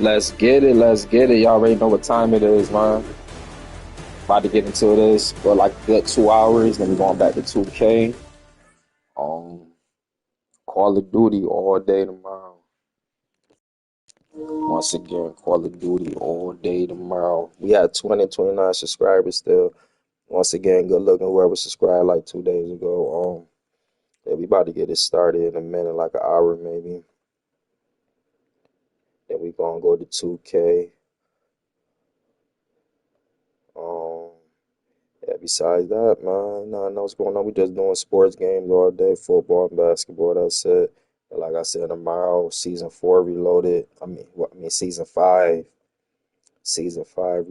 Let's get it. Let's get it. Y'all already know what time it is, man. About to get into this for like a good 2 hours. Then we're going back to 2K. Um, Call of Duty all day tomorrow. Once again, Call of Duty all day tomorrow. We had 29 subscribers still. Once again, good looking whoever subscribed like 2 days ago. Yeah, we about to get it started in a minute, like an hour maybe. Then we gonna go to 2K. Um, yeah, besides that, man, nothing else going on. We just doing sports games all day, football and basketball. That's it. And like I said, tomorrow, season 4 reloaded. Season 5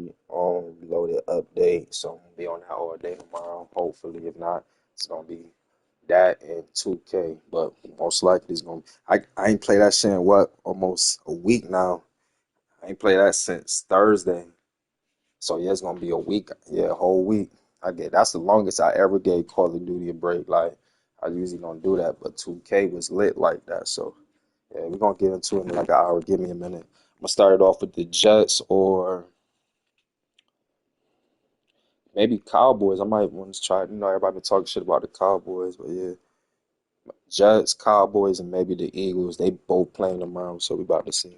reloaded update. So I'm gonna be on that all day tomorrow. Hopefully, if not, it's gonna be that and 2K. But most likely it's gonna. I ain't play that shit in what, almost a week now. I ain't play that since Thursday. So yeah, it's gonna be a week. Yeah, a whole week. That's the longest I ever gave Call of Duty a break. Like I usually don't do that, but 2K was lit like that. So yeah, we're gonna get into it in like an hour. Give me a minute. I'm gonna start it off with the Jets or maybe Cowboys. I might want to try. Everybody been talking shit about the Cowboys, but yeah, Jets, Cowboys, and maybe the Eagles. They both playing tomorrow, so we about to see.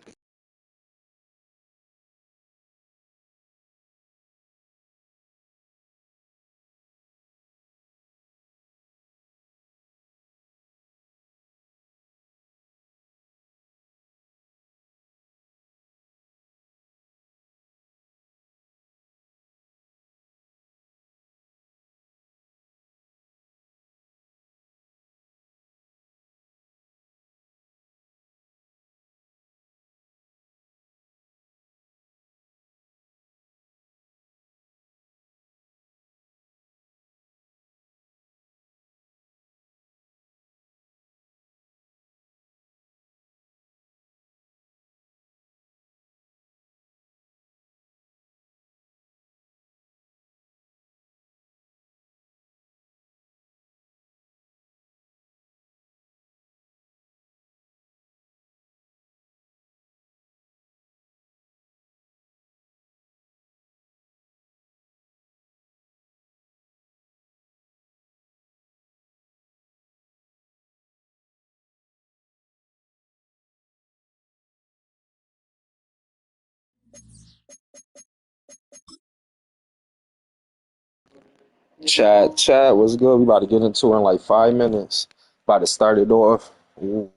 Chad, what's good? We about to get into it in like 5 minutes. About to start it off. Ooh,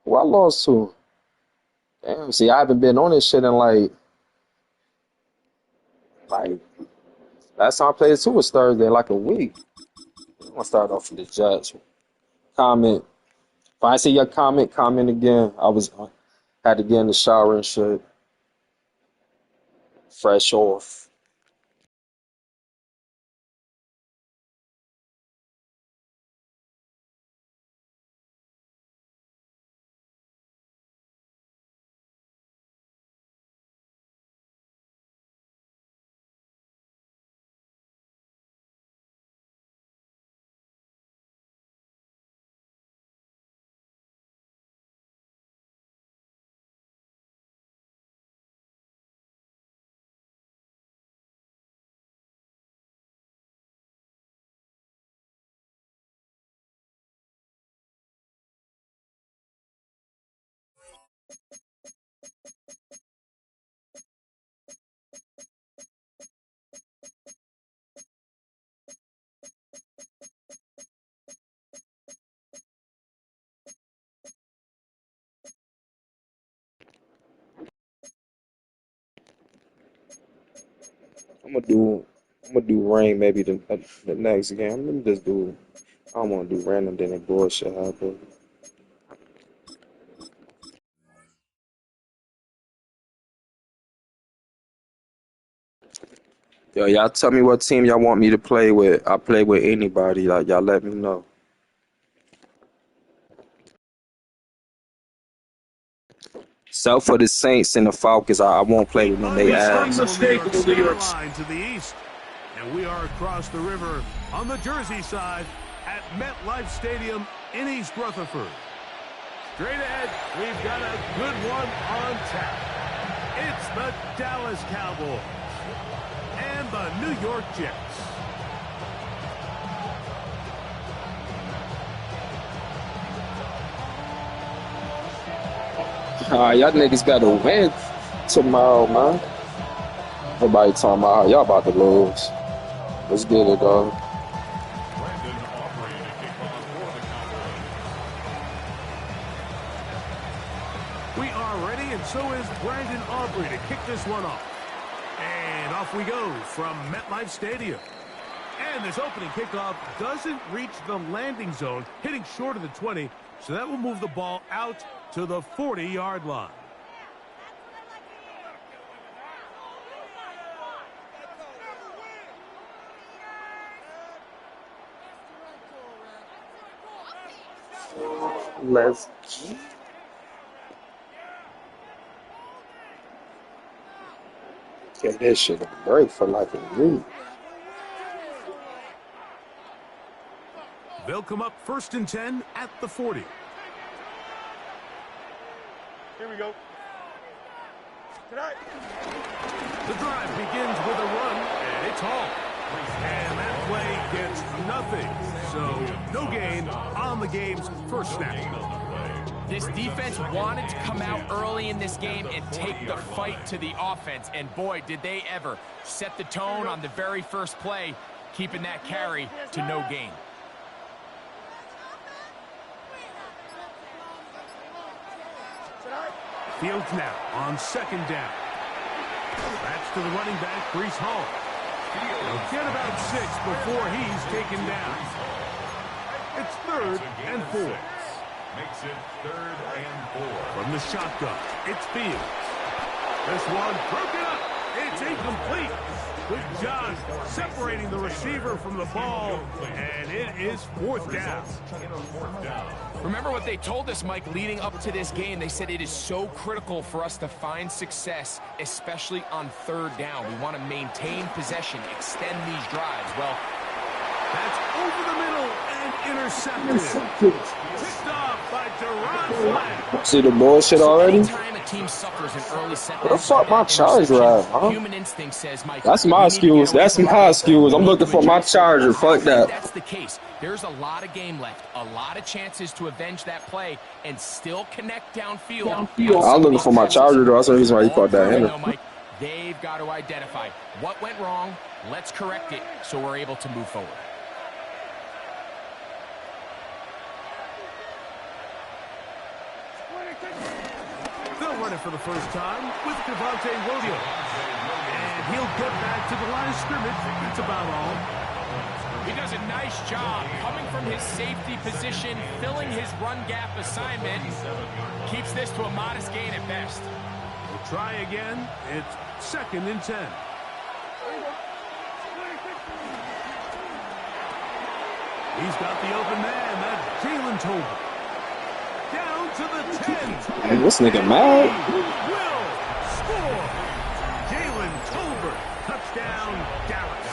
who I lost to? Damn, see, I haven't been on this shit in like last time I played it too was Thursday, like a week. I'm gonna start off with the Jets. Comment. If I see your comment again. Had to get in the shower and shit. Fresh off. I'm gonna do I'm gonna do rain maybe the next game. Let me just do I don't wanna do random then it bullshit happen. Yo, y'all tell me what team y'all want me to play with. I play with anybody. Like y'all let me know. Except for the Saints and the Falcons, I won't play with them. They ass. New York line to the east, and we are across the river on the Jersey side at MetLife Stadium in East Rutherford. Straight ahead, we've got a good one on tap. It's the Dallas Cowboys and the New York Jets. Y'all niggas better win tomorrow, man. Everybody talking about how y'all about to lose. Let's get it, dog. We are ready, and so is Brandon Aubrey to kick this one off. And off we go from MetLife Stadium. And this opening kickoff doesn't reach the landing zone, hitting short of the 20, so that will move the ball out to the 40-yard line. Let's get this shit a break for like a week. They'll come up 1st and 10 at the 40. Here we go. Tonight. The drive begins with a run, and it's Hall. And that play gets nothing. So no gain on the game's first snap. This defense wanted to come out early in this game and take the fight to the offense. And boy, did they ever set the tone on the very first play, keeping that carry to no gain. Fields now on 2nd down. That's to the running back, Breece Hall. He'll get about 6 before he's taken down. It's 3rd and 4. Makes it 3rd and 4. From the shotgun, it's Fields. This one broken up. It's incomplete. Good job separating the receiver from the ball, and it is 4th down. Remember what they told us, Mike, leading up to this game. They said it is so critical for us to find success, especially on 3rd down. We want to maintain possession, extend these drives. Well, that's over the middle and intercepted. Picked off by Deron Flash. See the bullshit already? Anytime a team suffers an early setback, What the fuck my charger at, huh? human instinct says, Mike, That's my excuse. That's my excuse. I'm looking for my charger. Fuck that. That's the case. There's a lot of game left, a lot of chances to avenge that play and still connect downfield. I'm looking for my charger, though. That's the reason why you caught that hitter. Mike, they've got to identify what went wrong. Let's correct it so we're able to move forward. They'll run it for the first time with Devontae Williams. And he'll get back to the line of scrimmage. That's about all. He does a nice job coming from his safety position, filling his run gap assignment. Keeps this to a modest gain at best. We'll try again. It's 2nd and 10. He's got the open man. That's Jalen Tolbert. Down to the 10. Man, this nigga mad. Will score. Jalen Tolbert. Touchdown, Dallas.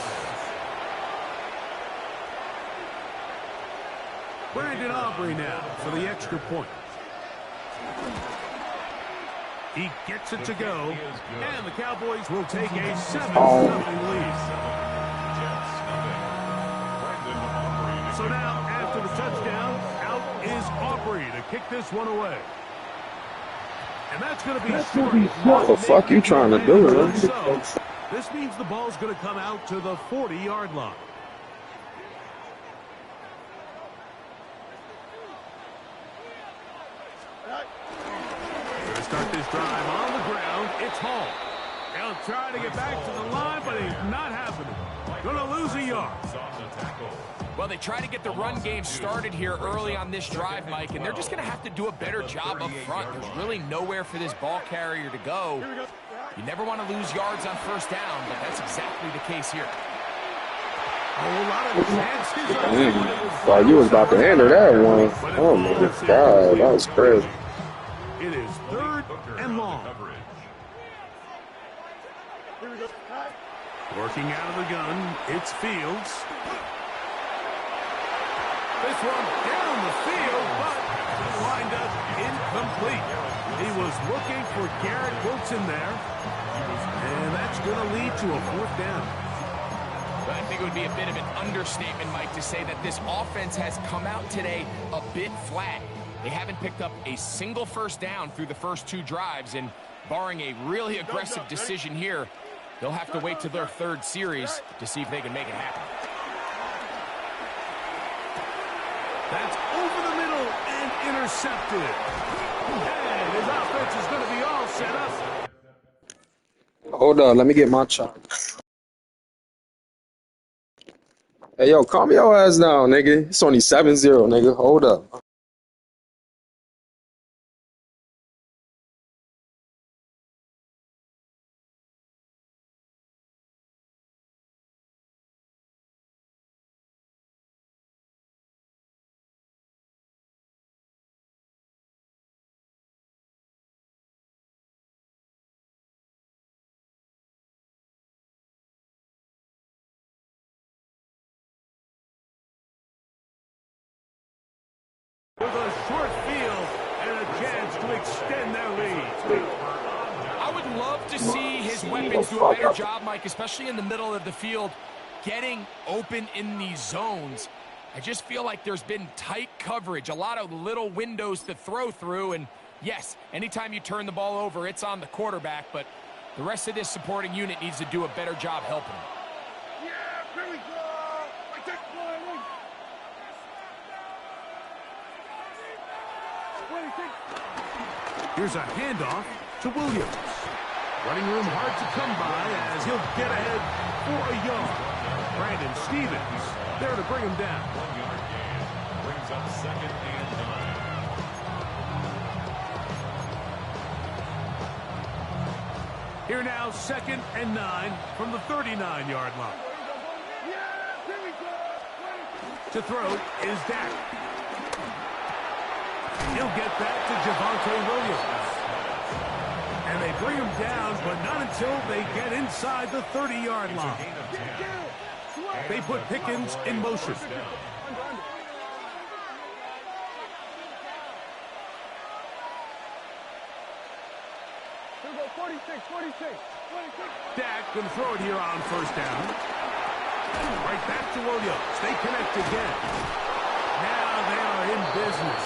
Brandon Aubrey now for the extra point. He gets it to go, and the Cowboys will take a 7-0 lead. So now, after the touchdown, out is Aubrey to kick this one away. And that's going to be short. What the fuck you trying to do, man? So, this means the ball's going to come out to the 40-yard line. Going to start this drive on the ground. It's Hall. They'll try to get back to the line, but it's not happening. Going to lose a yard. Well, they try to get the run game started here early on this drive, Mike, and they're just going to have to do a better job up front. There's really nowhere for this ball carrier to go. You never want to lose yards on 1st down, but that's exactly the case here. A whole lot of chances. Damn, thought you was about to enter that one. Oh my God, that was crazy. It is 3rd and long. Working out of the gun, it's Fields. This one down the field, but wind up for Garrett Wilson there. And that's going to lead to a 4th down. But I think it would be a bit of an understatement, Mike, to say that this offense has come out today a bit flat. They haven't picked up a single 1st down through the first 2 drives, and barring a really aggressive decision here, they'll have to wait to their 3rd series to see if they can make it happen. That's over the middle and intercepted. And his offense is going to be all set up. Hold up, let me get my chop. Hey, yo, calm your ass down, nigga. It's only 7-0, nigga. Hold up. With a short field and a chance to extend their lead. I would love to see his weapons do a better job, Mike, especially in the middle of the field, getting open in these zones. I just feel like there's been tight coverage, a lot of little windows to throw through, and yes, anytime you turn the ball over, it's on the quarterback, but the rest of this supporting unit needs to do a better job helping him. Yeah, here we go. I take one. Here's a handoff to Williams. Running room hard to come by as he'll get ahead for a yard. Brandon Stevens there to bring him down. 1-yard gain. Brings up 2nd and 9. Here now, 2nd and 9 from the 39-yard line. To throw is Dak. He'll get back to Javonte Williams. And they bring him down, but not until they get inside the 30-yard line. They put Pickens in motion. Dak going to throw it here on 1st down. Right back to Williams. They connect again. Now they are in business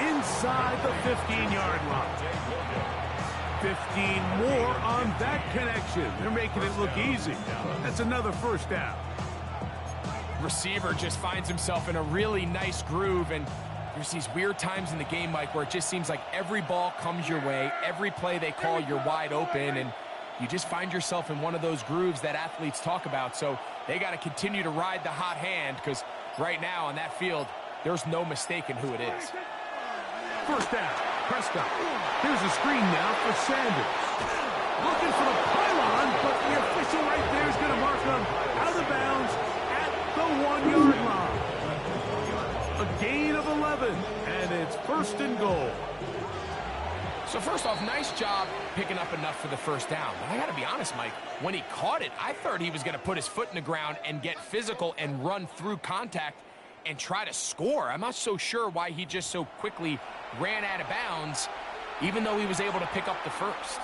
inside the 15-yard line. 15 more on that connection. They're making it look easy. That's another 1st down. Receiver just finds himself in a really nice groove, and there's these weird times in the game, Mike, where it just seems like every ball comes your way, every play they call, you're wide open, and you just find yourself in one of those grooves that athletes talk about. So they got to continue to ride the hot hand, because right now on that field, there's no mistaking who it is. 1st down, Prescott. Here's a screen now for Sanders. Looking for the pylon, but the official right there is going to mark him out of bounds at the 1-yard line. A gain of 11, and it's 1st and goal. So first off, nice job picking up enough for the 1st down. But I got to be honest, Mike, when he caught it, I thought he was going to put his foot in the ground and get physical and run through contact and try to score. I'm not so sure why he just so quickly ran out of bounds, even though he was able to pick up the 1st.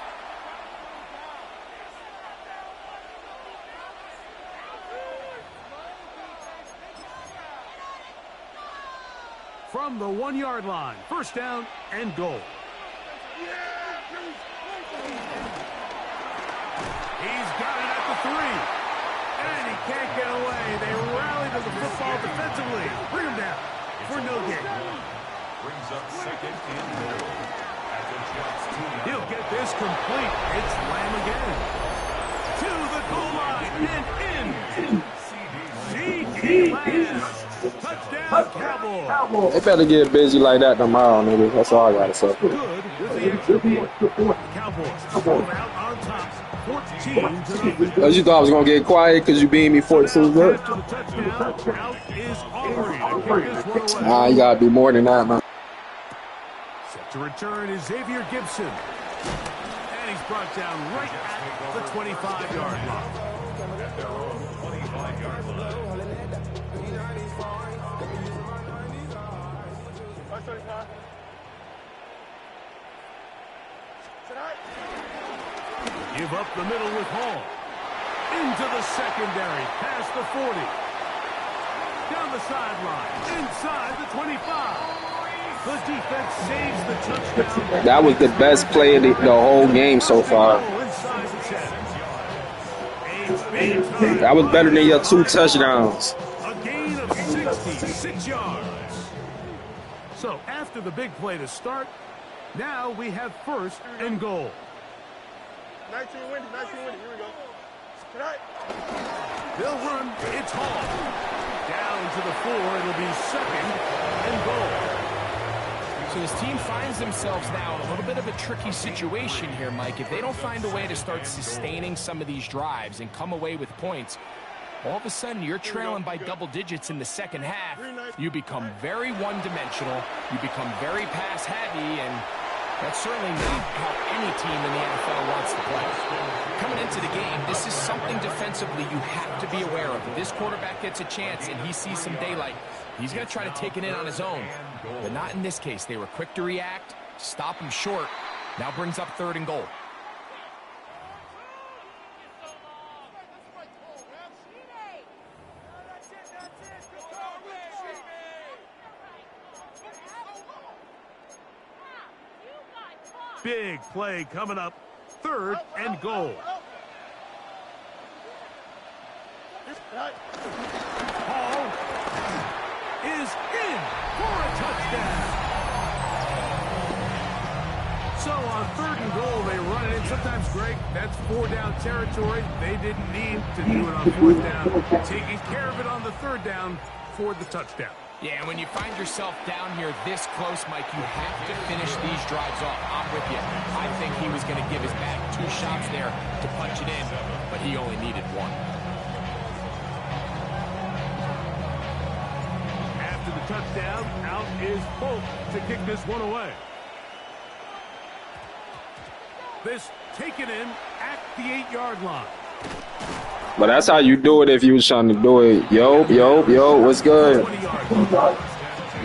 From the 1-yard line, 1st down and goal. He's got it at the 3. And he can't get away. They rally to the football defensively. Bring him down for no gain. Brings up 2nd and goal. He'll get this complete. It's Lamb again. To the goal line and in. C.D. Lamb. Touchdown, Cowboys. They better get busy like that tomorrow, nigga. That's all I gotta say. Good with the extra point. Cowboys rolled out on top, 14-0. Cause you thought I was gonna get quiet because you beat me 14-0. Out is Aubrey. Nah, you gotta do more than that, man. Set to return is Xavier Gibson. And he's brought down right at the 25-yard line. Give up the middle with Hall. Into the secondary, past the 40. Down the sideline, inside the 25. The defense saves the touchdown. That was the best play of the whole game so far. That was better than your 2 touchdowns. A gain of 66 yards. So after the big play to start, now we have 1st and goal. 19 windy, 19 windy. Here we go. Tonight. They'll run. It's Hall. Down to the 4. It'll be 2nd and goal. So his team finds themselves now in a little bit of a tricky situation here, Mike. If they don't find a way to start sustaining some of these drives and come away with points, all of a sudden you're trailing by double digits in the second half. You become very one-dimensional. You become very pass-heavy, and that's certainly not how any team in the NFL wants to play. Coming into the game, this is something defensively you have to be aware of. If this quarterback gets a chance and he sees some daylight, he's going to try to take it in on his own. But not in this case. They were quick to react, stop him short. Now brings up 3rd and goal. Big play coming up. 3rd and goal. Hall is in for a touchdown. So on 3rd and goal, they run it in. Sometimes, Greg, that's 4-down territory. They didn't need to do it on 4th down. Taking care of it on the 3rd down for the touchdown. Yeah, and when you find yourself down here this close, Mike, you have to finish these drives off. I'm with you. I think he was going to give his back 2 shots there to punch it in, but he only needed 1. After the touchdown, out is Polk to kick this one away. This taken in at the 8-yard line. But that's how you do it if you was trying to do it. Yo, what's good?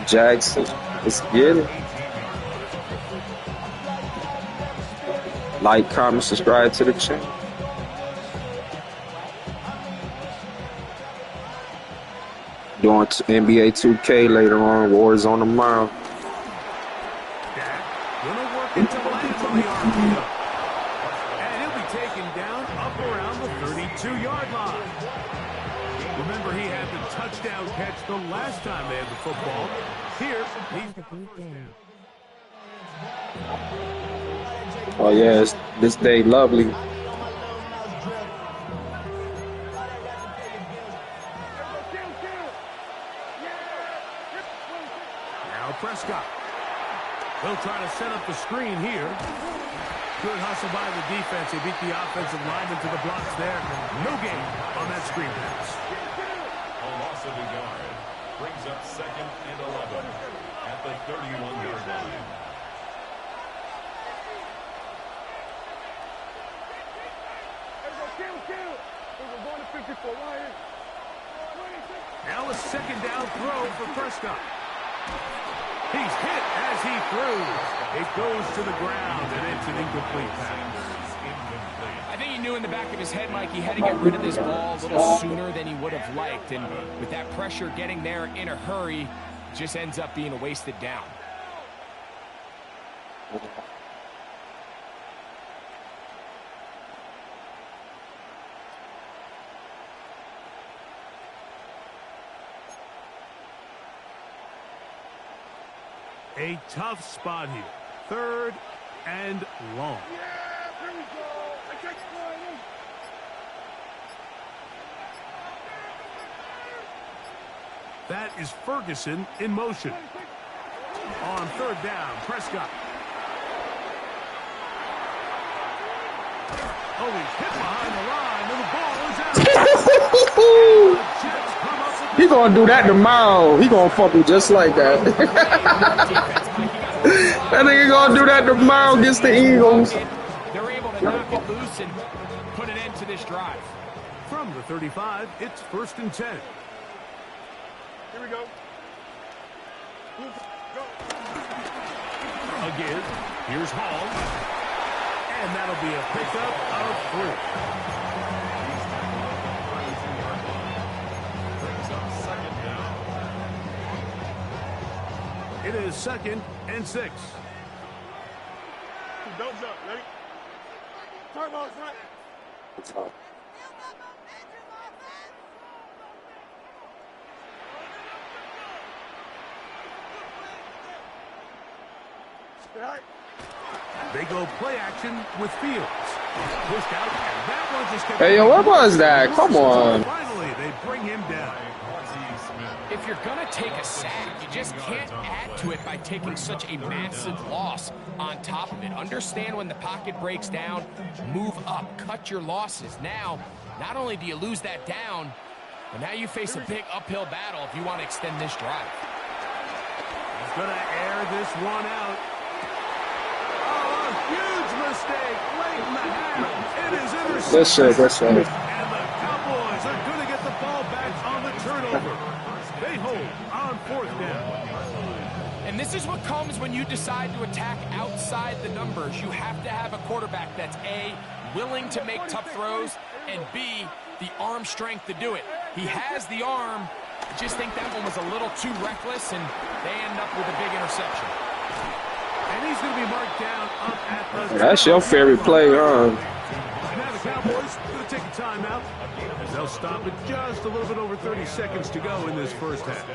Jackson, let's get it. Like, comment, subscribe to the channel. Doing NBA 2K later on, Warzone tomorrow. Gonna work into lands on the RPO. And he'll be taken down up around the 32-yard line. Remember, he had the touchdown catch the last time they had the football. Here, he's the first down. Oh, yes, this day lovely. Now Prescott. They'll try to set up the screen here. Good hustle by the defense. They beat the offensive lineman to the blocks there. No gain on that screen pass. A loss of a yard brings up 2nd and 11 at the 31-yard line. Now a 2nd down throw for Prescott. He's hit as he threw. It goes to the ground, and it's an incomplete pass. I think he knew in the back of his head, Mike, he had to get rid of this ball a little sooner than he would have liked. And with that pressure getting there in a hurry, it just ends up being a wasted down. A tough spot here. 3rd and long. Yeah, here we go. I take one. That is Ferguson in motion. On 3rd down, Prescott. Oh, he's hit behind the line, and the ball is out. He gonna do that tomorrow. He gonna fuck him just like that. That nigga gonna do that tomorrow against the Eagles. They're able to knock it loose and put an end to this drive. From the 35, it's 1st and 10. Here we go. Again, here's Hall. And that'll be a pickup of 3. It is 2nd and 6. Don't jump. Ready? Turbo, right? They go play action with Fields. Pushed out, and that one just kept... Hey, yo, what was that? Come on. Finally, they bring him down. If you're going to take a sack, you just can't add to it by taking such a massive loss on top of it. Understand when the pocket breaks down, move up, cut your losses. Now, not only do you lose that down, but now you face a big uphill battle if you want to extend this drive. He's going to air this one out. Oh, a huge mistake late in the half. It is intercepted. That's right. And the Cowboys are going to get the ball back on the turnover. They hold on 4th down. And this is what comes when you decide to attack outside the numbers. You have to have a quarterback that's A, willing to make tough throws, and B, the arm strength to do it. He has the arm. I just think that one was a little too reckless, and they end up with a big interception. And he's going to be marked down up at the... That's your favorite play, huh? Now the Cowboys going to take a timeout. They'll stop it just a little bit over 30 seconds to go in this first half.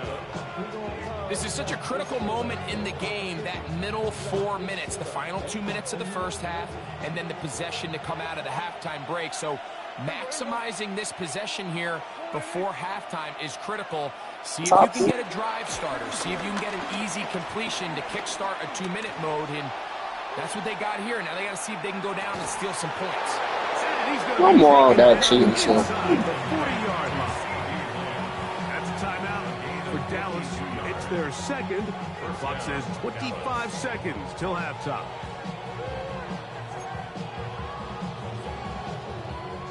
This is such a critical moment in the game, that middle 4 minutes, the final 2 minutes of the first half, and then the possession to come out of the halftime break. So maximizing this possession here before halftime is critical. See if you can get a drive starter. See if you can get an easy completion to kickstart a 2-minute mode, and that's what they got here. Now they got to see if they can go down and steal some points. Come on, that cheating shit. The 40-yard line. That's a timeout for Dallas. It's their second. The clock says 25 seconds till halftime.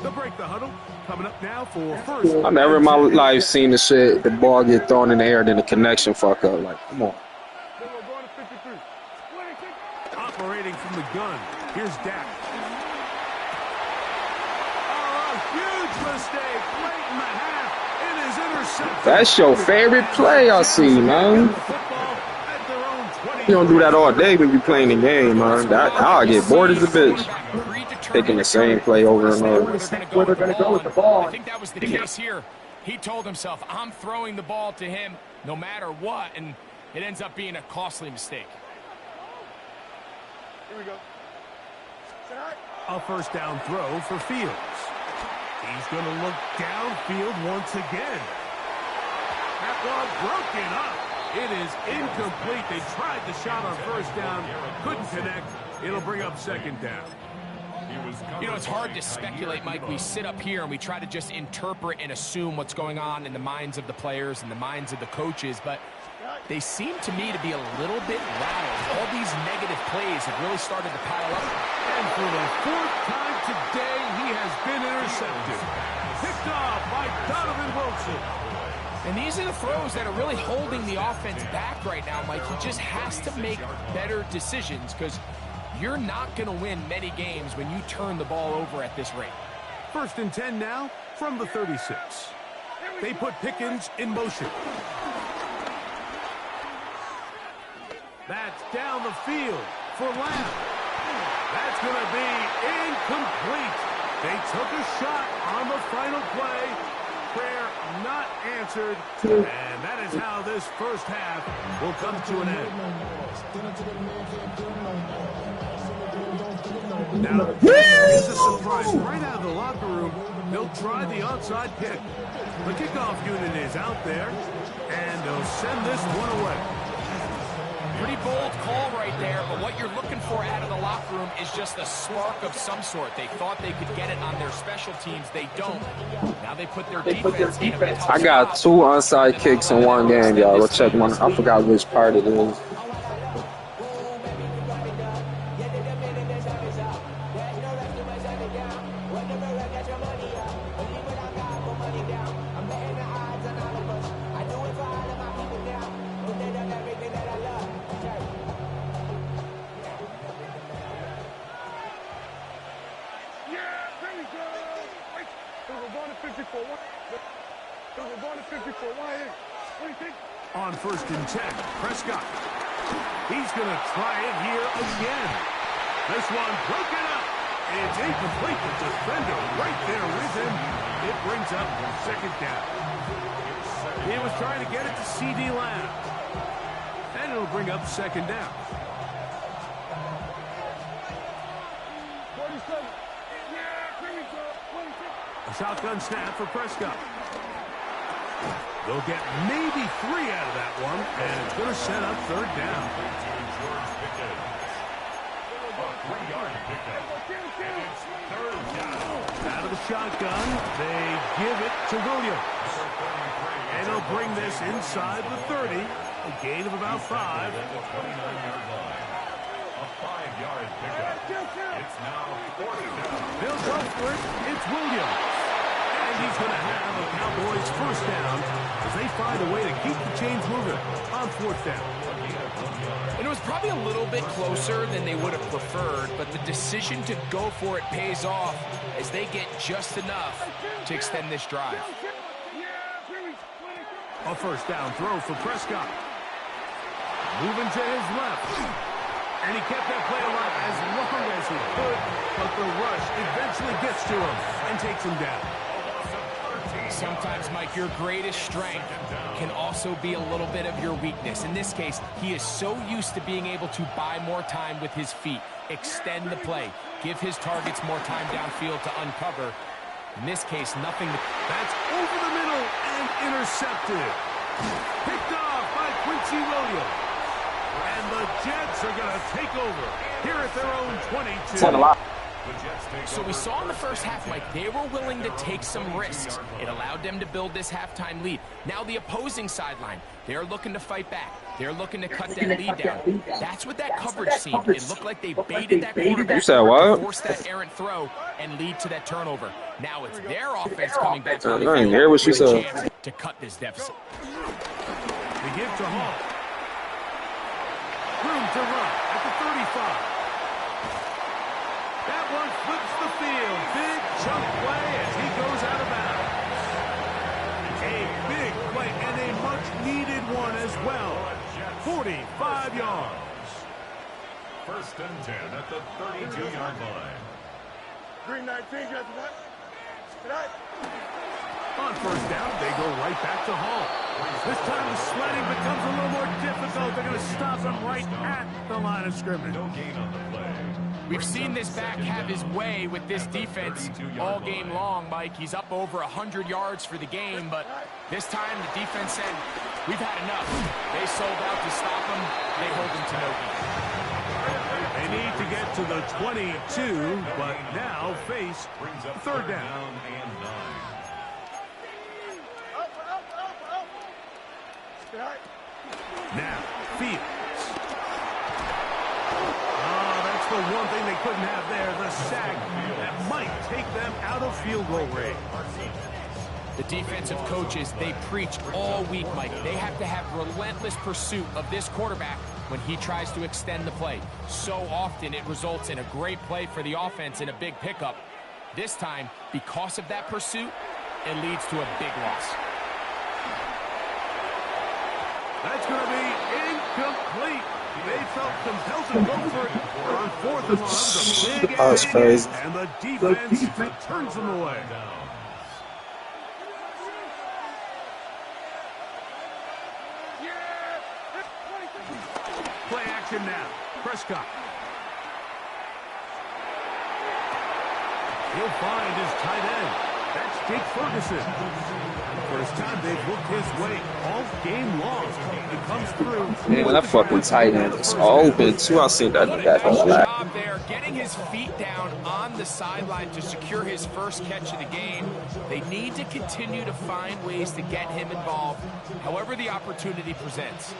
They'll break the huddle. Coming up now for first. I never in my life seen the shit, the ball get thrown in the air, then the connection fuck up. Like, come on. Operating from the gun. Here's Dak. Oh, a huge mistake late in the half. It is intercepted. That's your favorite play, I see, man. You don't do that all day when you playing the game, man. I'll get bored as a bitch. Taking the same play over and over. Where they're going to go with the ball. I think that was the case here. He told himself, I'm throwing the ball to him no matter what, and it ends up being a costly mistake. Here we go. A first down throw for Fields. He's going to look downfield once again. That ball broken up. It is incomplete. They tried the shot on first down, couldn't connect. It'll bring up second down. You know, it's hard to speculate, Mike. We sit up here and we try to just interpret and assume what's going on in the minds of the players and the minds of the coaches, but they seem to me to be a little bit rattled. All these negative plays have really started to pile up. And for the 4th time today, he has been intercepted. Picked off by Donovan Wilson. And these are the throws that are really holding the offense back right now, Mike. He just has to make better decisions because you're not going to win many games when you turn the ball over at this rate. 1st and 10 now from the 36. They put Pickens in motion. That's down the field for Lamb. That's going to be incomplete. They took a shot on the final play. Prayer not answered. And that is how this first half will come to an end. Now, this is a surprise right out of the locker room. They'll try the onside kick. The kickoff unit is out there, and they'll send this one away. Pretty bold call right there, but what you're looking for out of the locker room is just a spark of some sort. They thought they could get it on their special teams. They don't. Now they put their defense in a tough I got 2 onside kicks in one game, y'all. Let's check one. I forgot which part it is. on 1st and 10. Prescott. He's going to try it here again. This one broken up. It's incomplete. The defender right there with him. It brings up 2nd down. He was trying to get it to C.D. Lamb. And it'll bring up 2nd down. 47. Yeah, here we go. 26. A shotgun snap for Prescott. They'll get maybe 3 out of that one, and it's going to set up 3rd down. Out of the shotgun, they give it to Williams. And he'll bring this inside the 30, a gain of about 5. A 5-yard pickup. It's now 4th down. They'll go for it. It's Williams. And he's going to have a Cowboys 1st down as they find a way to keep the chains moving on 4th down. And it was probably a little bit closer than they would have preferred, but the decision to go for it pays off as they get just enough to extend this drive. A 1st down throw for Prescott. Moving to his left. And he kept that play alive as long as he could, but the rush eventually gets to him and takes him down. Sometimes, Mike, your greatest strength can also be a little bit of your weakness. In this case, he is so used to being able to buy more time with his feet, extend the play, give his targets more time downfield to uncover. In this case, nothing. That's over the middle and intercepted. Picked off by Quincy Williams. And the Jets are going to take over here at their own 22. So we saw in the first half, Mike, they were willing to take some risks. It allowed them to build this halftime lead. Now the opposing sideline, they're looking to fight back. They're looking to cut that lead down. That's what that coverage seemed. It looked like they baited that quarterback to force that errant throw and lead to that turnover. Now it's their offense coming back on the field with a chance to cut this deficit. They give to Hall. Room to run at the 35. That one flips the field. Big chunk play as he goes out of bounds. A big play and a much-needed one as well. 45 yards. 1st and 10 at the 32-yard line. Green 19, just what? Tonight. On 1st down, they go right back to Hall. This time the sledding becomes a little more difficult. They're going to stop him right at the line of scrimmage. No gain on the play. We've seen this back have his way with this defense all game long, Mike. He's up over 100 yards for the game, but this time the defense said, we've had enough. They sold out to stop him. They hold him to no gain. They need to get to the 22, but now face 3rd down. And 9. Now, Fields. That's the one thing they couldn't have there, the sack that might take them out of field goal range. The defensive coaches, they preach all week, Mike. They have to have relentless pursuit of this quarterback when he tries to extend the play. So often it results in a great play for the offense and a big pickup. This time, because of that pursuit, it leads to a big loss. That's going to be incomplete. They felt compelled to go for it on 4th and 1. The big That's crazy. And the defense turns them away. Play action now. Prescott. He'll find his tight end. That's Jake Ferguson. First time they've looked his way all game long. He comes through. Man, that fucking tight end is open too. I seen that. Job there, getting his feet down on the sideline to secure his first catch of the game. They need to continue to find ways to get him involved, however the opportunity presents.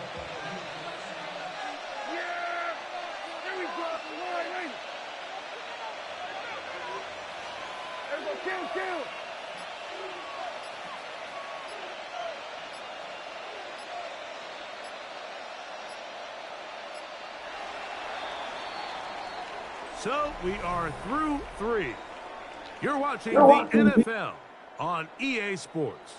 So we are through 3. You're watching the NFL on EA Sports.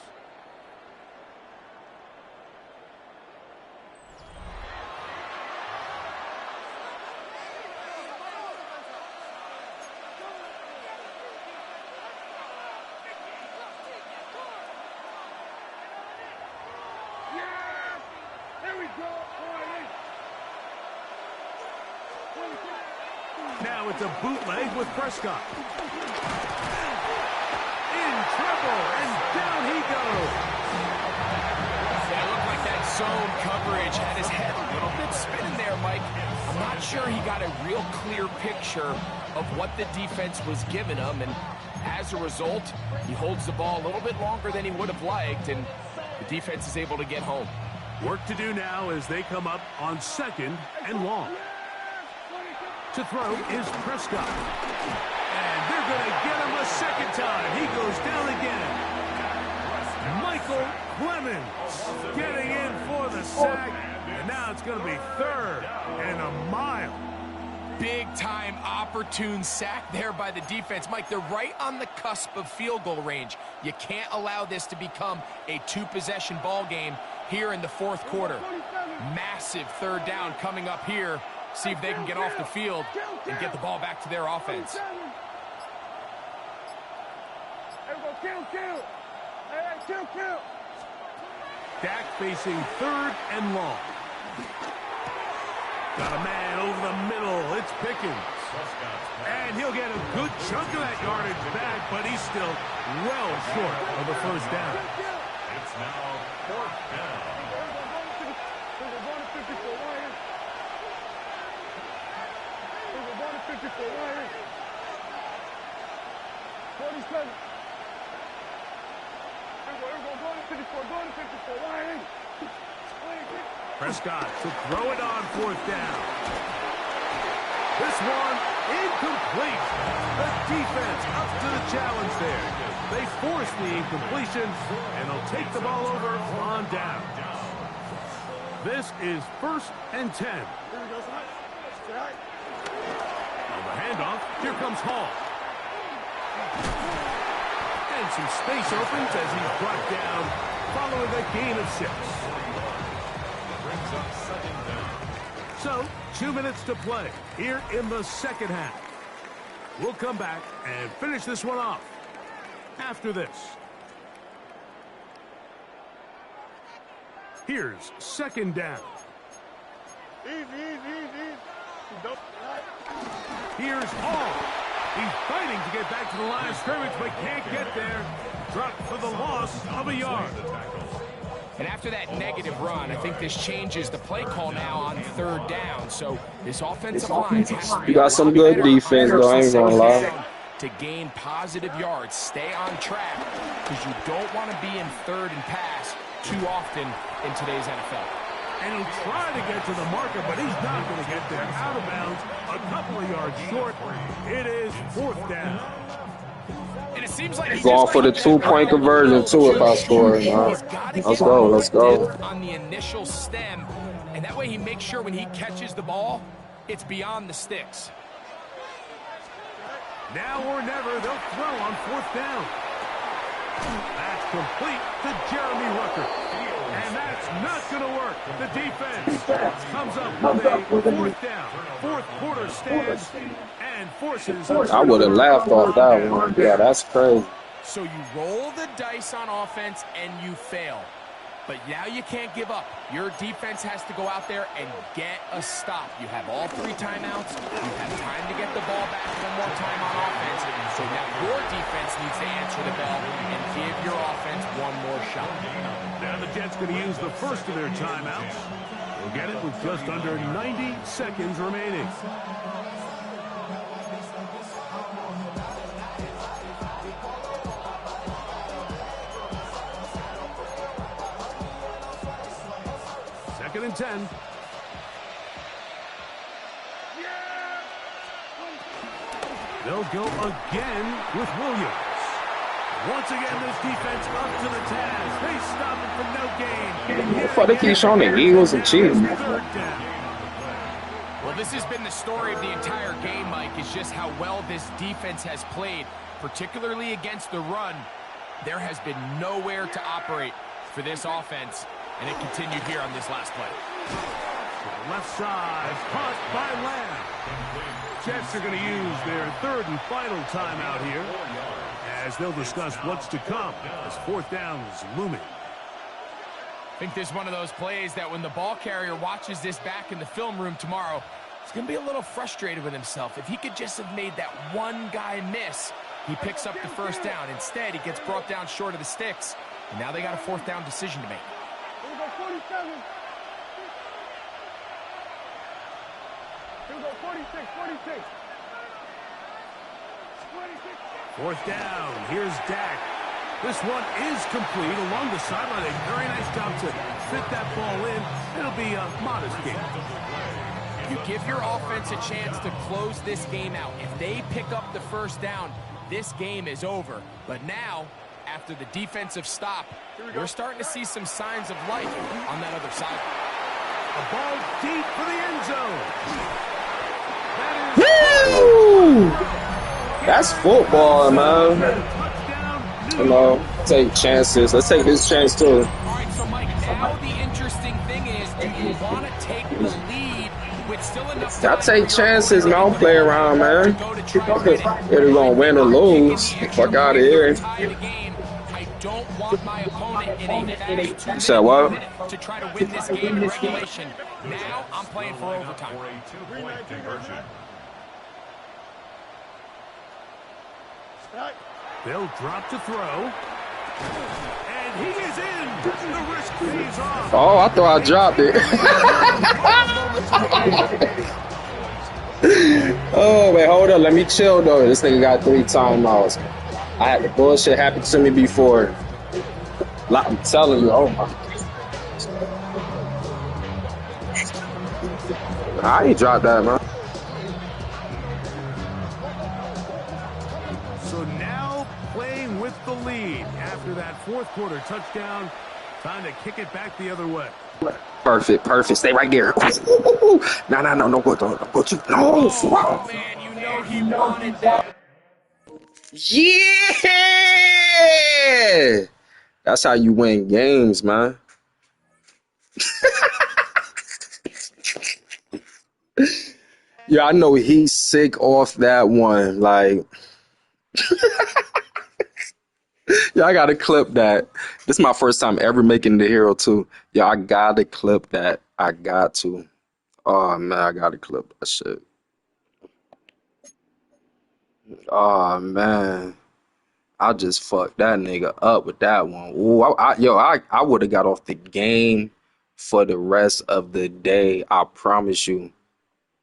Now it's a bootleg with Prescott. In trouble, and down he goes. Yeah, it looked like that zone coverage had his head a little bit spinning there, Mike. I'm not sure he got a real clear picture of what the defense was giving him, and as a result, he holds the ball a little bit longer than he would have liked, and the defense is able to get home. Work to do now as they come up on 2nd and long. To throw is Prescott. And they're going to get him a second time. He goes down again. Michael Clemens getting in for the sack. And now it's going to be 3rd and a mile. Big-time opportune sack there by the defense. Mike, they're right on the cusp of field goal range. You can't allow this to become a 2-possession ball game here in the 4th quarter. Massive 3rd down coming up here. See if they can get off the field and get the ball back to their offense. Dak facing 3rd and long. Got a man over the middle. It's Pickens. And he'll get a good chunk of that yardage back, but he's still well short of the 1st down. It's now 4th down. Prescott to throw it on 4th down. This one incomplete. The defense up to the challenge there. They force the incompletion, and they'll take the ball over on down. This is 1st and 10. On the handoff, here comes Hall. And some space opens as he's brought down following a gain of 6. Brings up 2nd down. So, 2 minutes to play here in the 2nd half. We'll come back and finish this one off after this. Here's 2nd down. Here's Hall. He's fighting to get back to the line of scrimmage, but can't get there. Dropped for the loss of a yard. And after that negative run, I think this changes the play call now on 3rd down. So this offensive line has to be You got some good defense, though, I ain't gonna lie. to gain positive yards. Stay on track because you don't want to be in 3rd and pass too often in today's NFL. And he'll try to get to the marker, but he's not going to get there. Out of bounds, a couple of yards short. It is 4th down. And it seems like Going for the 2-point conversion, too, if I score. Let's go, let's go. On the initial stem, and that way he makes sure when he catches the ball, it's beyond the sticks. Now or never, they'll throw on 4th down. That's complete to Jeremy Rucker. And that's not going to work. The defense comes up with a 4th down. 4th quarter stand and forces. I would have laughed off that one. Yeah, that's crazy. So you roll the dice on offense and you fail. But now you can't give up. Your defense has to go out there and get a stop. You have all 3 timeouts. You have time to get the ball back one more time on offense. So now your defense needs to answer the bell and give your offense one more shot. Now the Jets going to use the first of their timeouts. They'll get it with just under 90 seconds remaining. Second and 10. They'll go again with Williams. Once again, this defense up to the task. They stop it for no gain. Before they keep showing the Eagles and Chiefs. Well, this has been the story of the entire game, Mike, is just how well this defense has played, particularly against the run. There has been nowhere to operate for this offense, and it continued here on this last play. Left side, caught by Lamb. Jets are going to use their 3rd and final timeout here, as they'll discuss what's to come as 4th down is looming. I think this is one of those plays that when the ball carrier watches this back in the film room tomorrow, He's going to be a little frustrated with himself. If he could just have made that one guy miss, he picks up the first down. Instead, he gets brought down short of the sticks, and now they got a fourth down decision to make. Here we go, 47. Here we go, 46, 46. 26. Fourth down. Here's Dak. This one is complete along the sideline. A very nice job to fit that ball in. It'll be a modest gain. You give your offense a chance to close this game out. If they pick up the first down, this game is over. But now, after the defensive stop, we're starting to see some signs of life on that other side. A ball deep for the end zone. Woo! That's football, man. You know, take chances. Let's take this chance too. All right, so Mike, now the interesting thing is, do you want to take the lead with still enough time? I take chances, man. I don't play around, man. Either gonna win or lose. Fuck out of here. I don't want my opponent in a fast You said what? to try to win this game in regulation. Now I'm playing for overtime. For a 2-point conversion. They'll drop to throw. And he is in. The risk pays off. Oh, I thought I dropped it. Oh, wait, hold up. Let me chill, though. This nigga got 3 timeouts. I had the bullshit happen to me before. I'm telling you, oh my. I ain't dropped that, man. So now playing with the lead after that fourth quarter touchdown. Time to kick it back the other way. Perfect. Stay right there. No, go to. No. Oh, man, you know he wanted that. Yeah! That's how you win games, man. Yeah, I know he's sick off that one. Like, yeah, I gotta clip that. This is my first time ever making the Hero 2. Yeah, I gotta clip that. I got to. Oh, man, I gotta clip that shit. Oh, man. I just fucked that nigga up with that one. Ooh, I would have got off the game for the rest of the day. I promise you.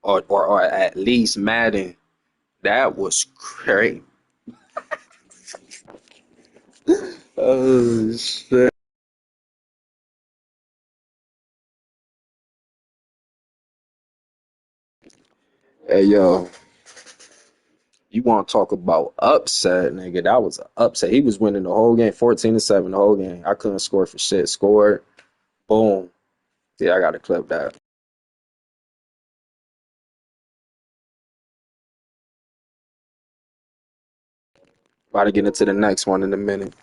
Or at least Madden. That was crazy. Oh, shit. Hey, yo. You want to talk about upset, nigga? That was an upset. He was winning the whole game, 14-7 the whole game. I couldn't score for shit. Scored. Boom. Yeah, I got to clip that. About to get into the next one in a minute.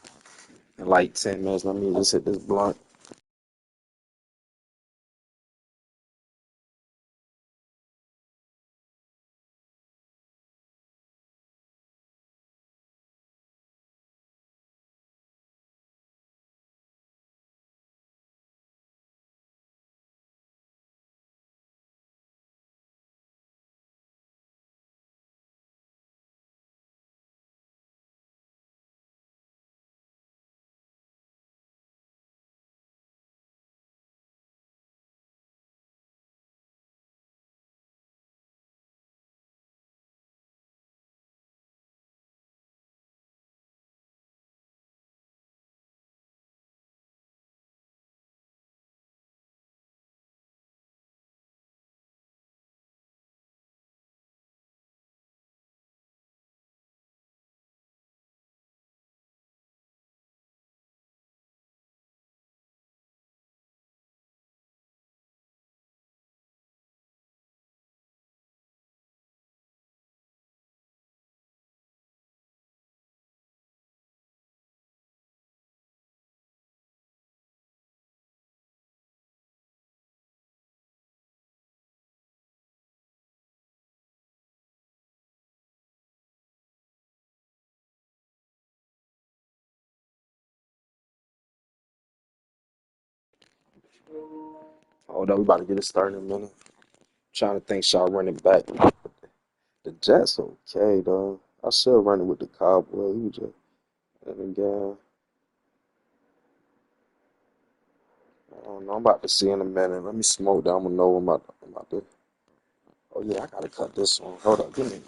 In like 10 minutes. Let me just hit this blunt. Hold up, we about to get it started in a minute. Trying to think, should I run it back? The Jets, okay, though. I should run it with the Cowboys. Who just and again, I don't know. I'm about to see in a minute. Let me smoke down. I'm gonna know what I'm about to. Oh yeah, I gotta cut this one. Hold up, give me.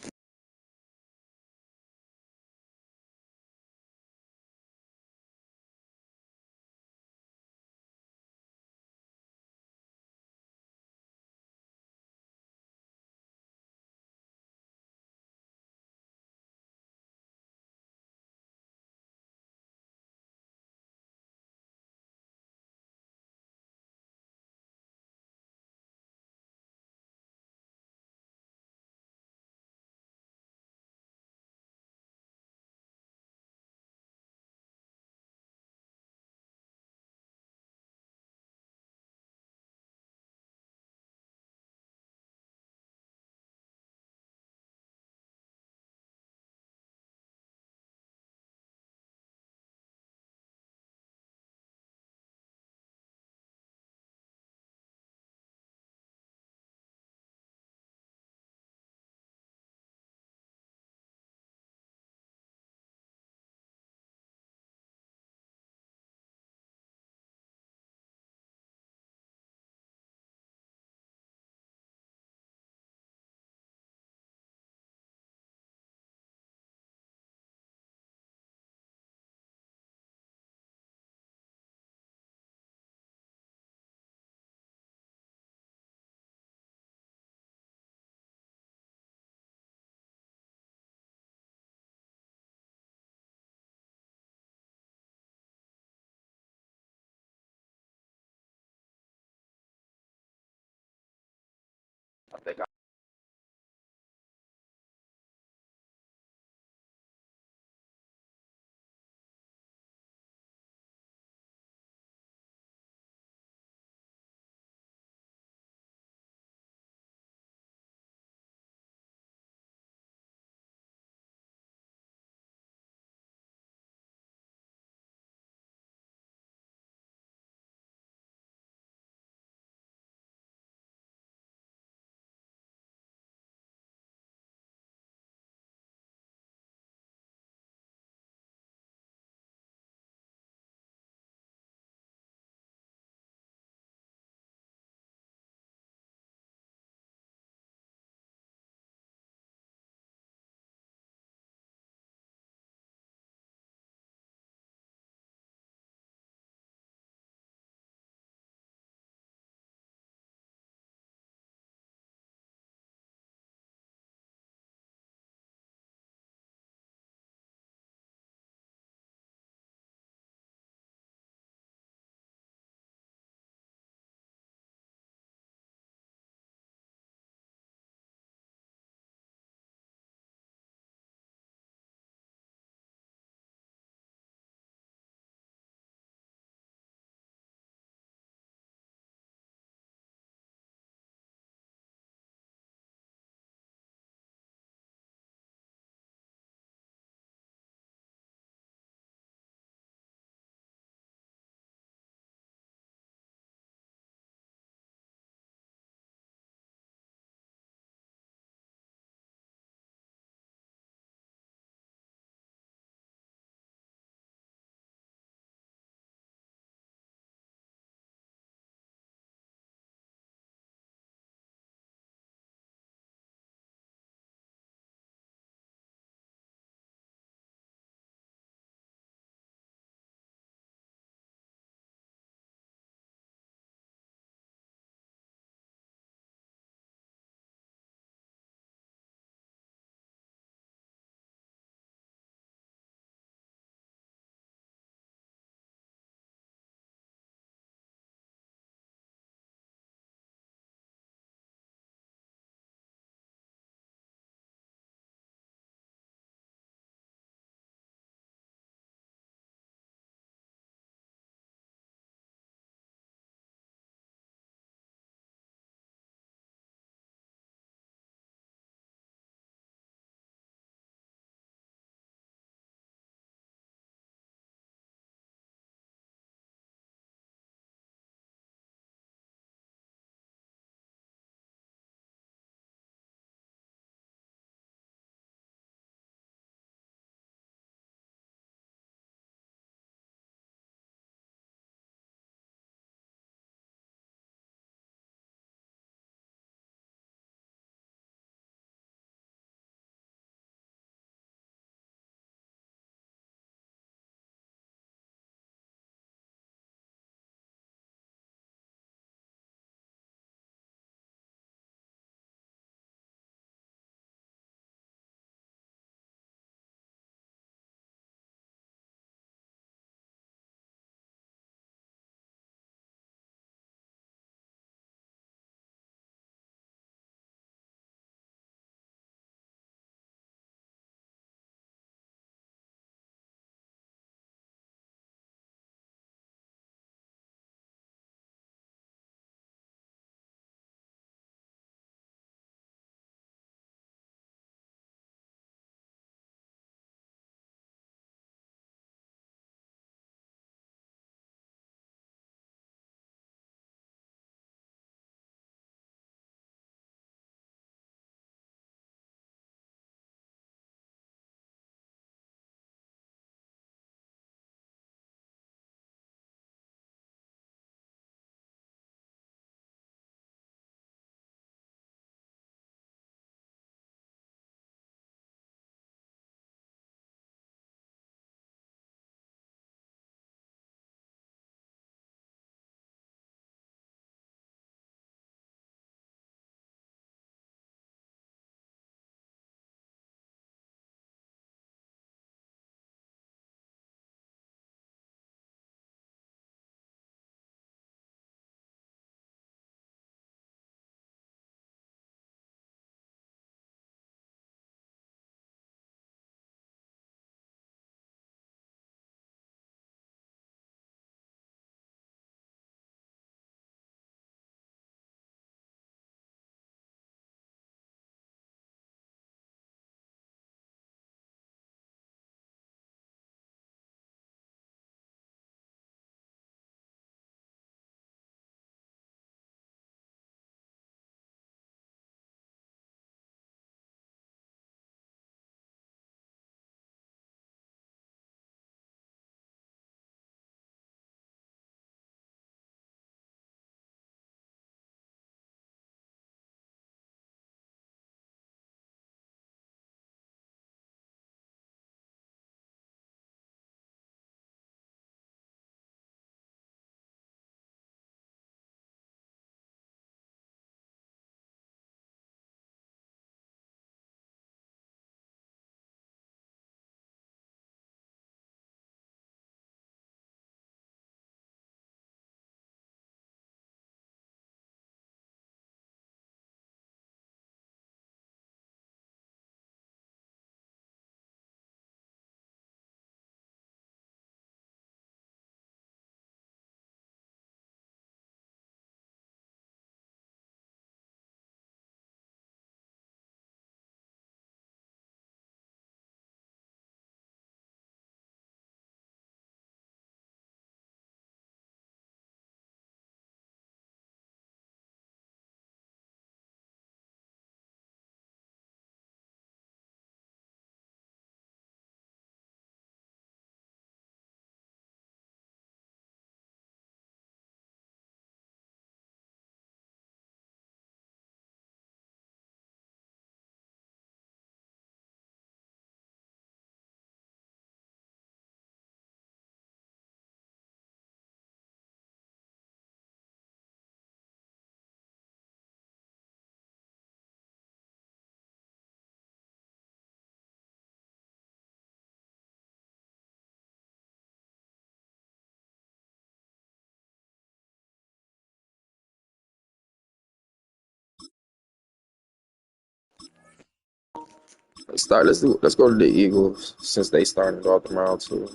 Let's go to the Eagles since they started off the round too.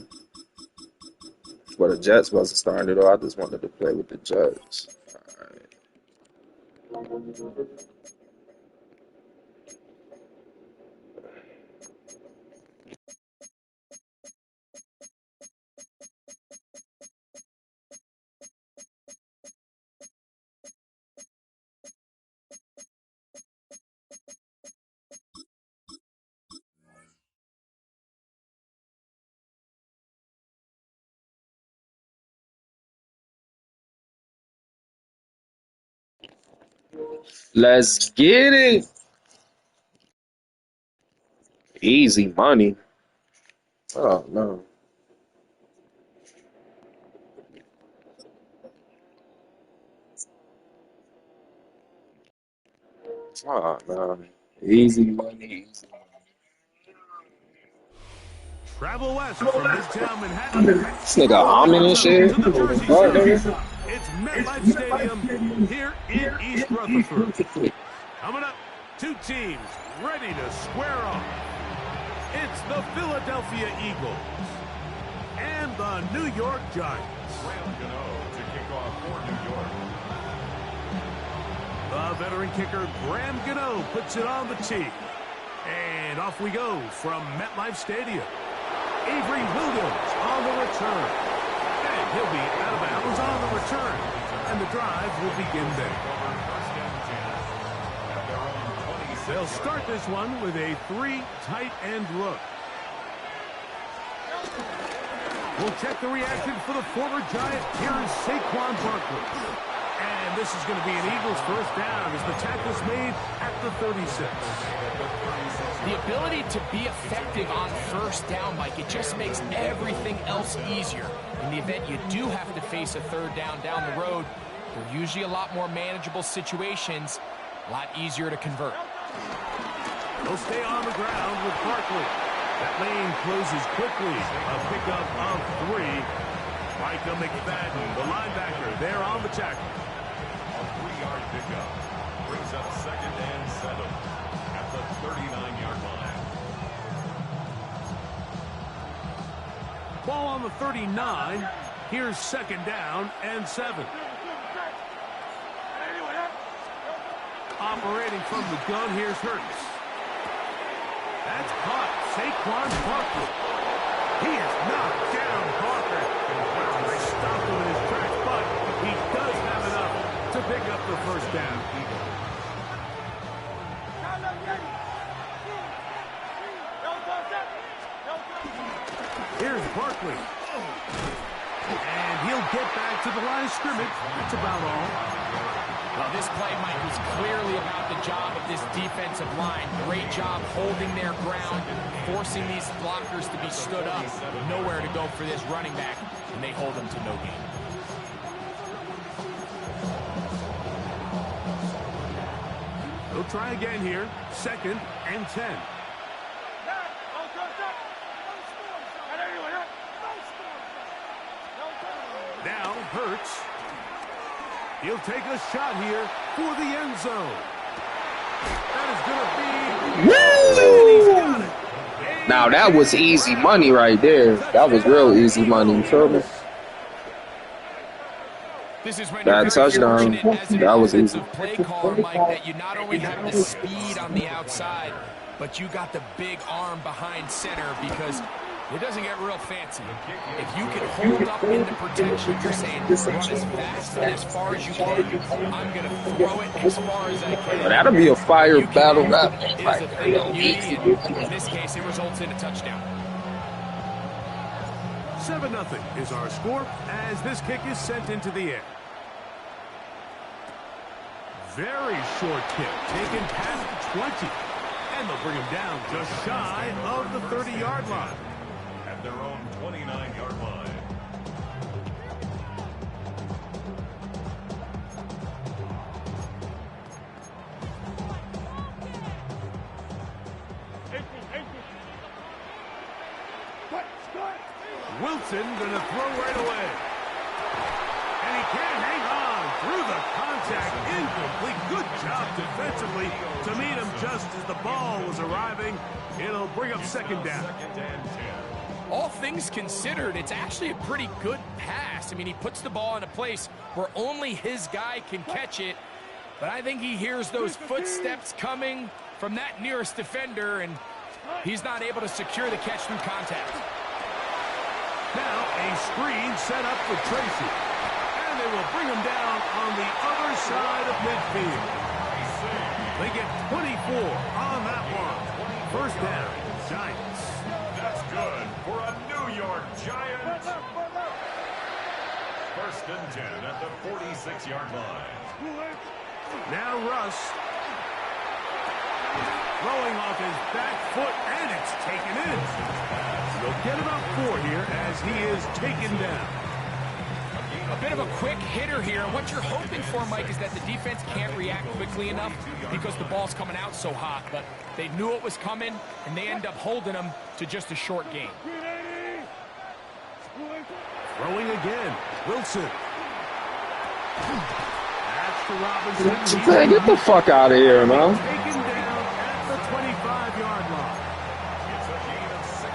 But the Jets wasn't starting it off. I just wanted to play with the Jets. Let's get it. Easy money. Oh no. Oh no. Easy money. Travel west from Midtown Manhattan. This nigga humming and shit. To the Jersey What, Shore. nigga? It's MetLife Stadium here in East Rutherford. Coming up, two teams ready to square off. It's the Philadelphia Eagles and the New York Giants. To kick off for New York. The veteran kicker Graham Gano puts it on the tee. And off we go from MetLife Stadium. Avery Williams on the return. And he'll be out of bounds on the return. And the drive will begin there. They'll start this one with a 3 tight end look. We'll check the reaction for the former Giant. Here is Saquon Barkley. And this is going to be an Eagles first down as the tackle's made at the 36. The ability to be effective on first down, Mike, it just makes everything else easier. In the event you do have to face a third down the road, they're usually a lot more manageable situations, a lot easier to convert. They'll stay on the ground with Barkley. That lane closes quickly. A pickup of 3. Micah McFadden, the linebacker, there on the tackle. A 3-yard pickup brings up 2nd and 7 at the 39-yard line. Ball on the 39. Here's 2nd down and 7. Operating from the gun, here's Hurts. That's caught. Saquon Barkley. He is knocked down Parker. Wow, they stopped him in his tracks, but he does have enough to pick up the first down. Here's Barkley. And he'll get back to the line of scrimmage. That's about all. Well, this play, Mike, was clearly about the job of this defensive line. Great job holding their ground, forcing these blockers to be stood up. Nowhere to go for this running back, and they hold him to no gain. They'll try again here. 2nd and 10. Now Hurts. He'll take a shot here for the end zone. That is going to be... Woo! Now that was easy money right there. That was real easy money. You feel me? This is when That touchdown. That was easy. Play caller, Mike, that you not only have the speed on the outside, but you got the big arm behind center because it doesn't get real fancy. If you can hold up in the protection, you're saying run as fast and as far as you can. I'm going to throw it as far as I can. Well, that'll be a fire battle. That is a thing of beauty, and in this case, it results in a touchdown. 7-0 is our score as this kick is sent into the air. Very short kick, taken past the 20. And they'll bring him down just shy of the 30-yard line. At their own 29-yard line. Wilson going to throw right away. And he can't hang on. through the contact, incomplete. Good job defensively to meet him just as the ball was arriving. It'll bring up second down. Second and 10. All things considered, it's actually a pretty good pass. I mean, he puts the ball in a place where only his guy can catch it. But I think he hears those footsteps coming from that nearest defender, and he's not able to secure the catch through contact. Now a screen set up for Tracy. And they will bring him down on the other side of midfield. They get 24 on that one. First down, Giants. That's good for a New York Giant. First and 10 at the 46-yard line. Now Russ. Throwing off his back foot, and it's taken in. They'll get about 4 here as he is taken down. A bit of a quick hitter here. What you're hoping for, Mike, is that the defense can't react quickly enough because the ball's coming out so hot. But they knew it was coming, and they end up holding them to just a short gain. Throwing again. Wilson. That's to Robinson. Man, get the fuck out of here, man. Taken down at the 25-yard line.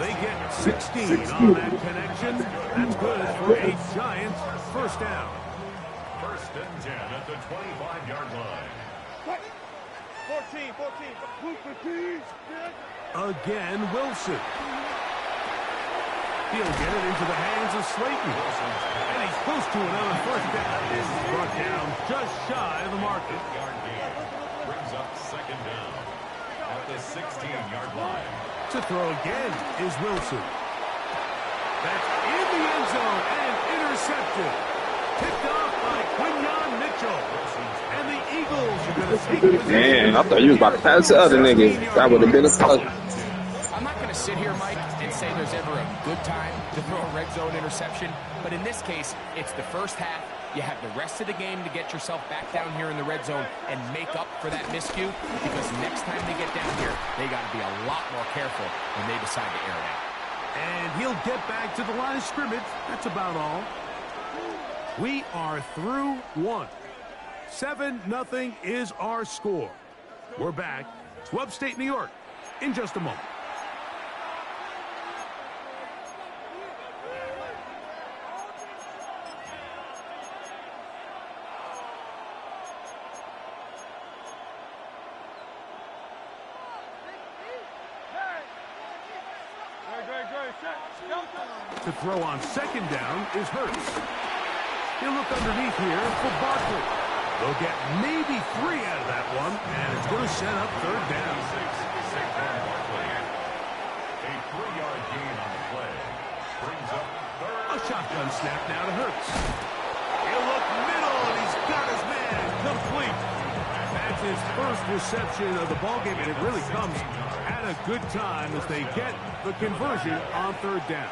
They get 16 on that connection. That's good for a Giants first down. First and 10 at the 25-yard line. 14. Again, Wilson. He'll get it into the hands of Slayton. And he's close to another first down. This is brought down just shy of the marker. 8-yard gain brings up second down at the 16-yard line. To throw again is Wilson. That's in the end zone and intercepted. Picked off by Quinyon Mitchell. And the Eagles are going to take possession. Man, I thought you was about to pass the other nigga. That would have been a touch. I'm not going to sit here, Mike, and say there's ever a good time to throw a red zone interception. But in this case, it's the first half. You have the rest of the game to get yourself back down here in the red zone and make up for that miscue, because next time they get down here, they got to be a lot more careful when they decide to air it out. And he'll get back to the line of scrimmage. That's about all. We are through one. 7-0 is our score. We're back to upstate New York in just a moment. To throw on second down is Hurts. He'll look underneath here for Barkley. They'll get maybe 3 out of that one, and it's going to set up third down. A 3-yard gain on the play brings up third. A shotgun snap now to Hurts. He'll look middle, and he's got his man complete. That's his first reception of the ballgame, and it really comes at a good time as they get the conversion on third down.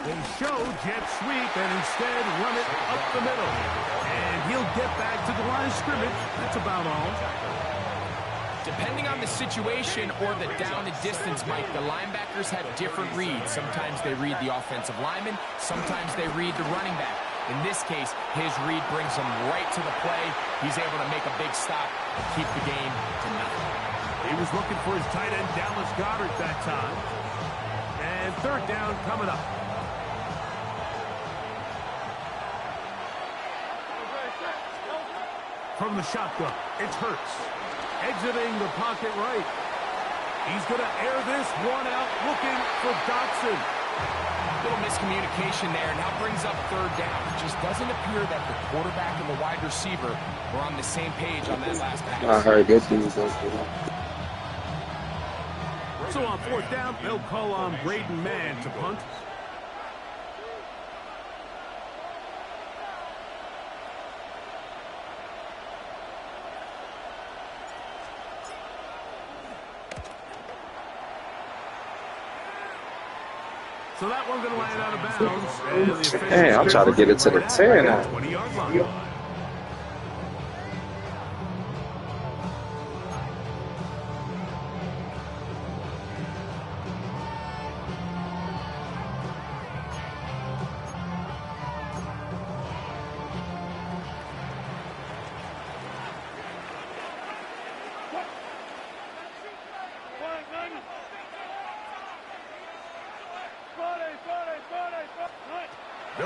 They show jet sweep and instead run it up the middle. And he'll get back to the line of scrimmage. That's about all. Depending on the situation or the down and distance, Mike, the linebackers have different reads. Sometimes they read the offensive lineman. Sometimes they read the running back. In this case, his read brings him right to the play. He's able to make a big stop and keep the game to nothing. He was looking for his tight end, Dallas Goedert, that time. And third down coming up. From the shotgun, it's Hurts. Exiting the pocket right. He's going to air this one out, looking for Dotson. Little miscommunication there, now brings up third down. It just doesn't appear that the quarterback and the wide receiver were on the same page on that last pass. I heard good things. So on fourth down, they'll call on Braden Mann to punt. So that one's going to land out of bounds. Hey, I'm trying to get it to the 10 now. 20-yard line.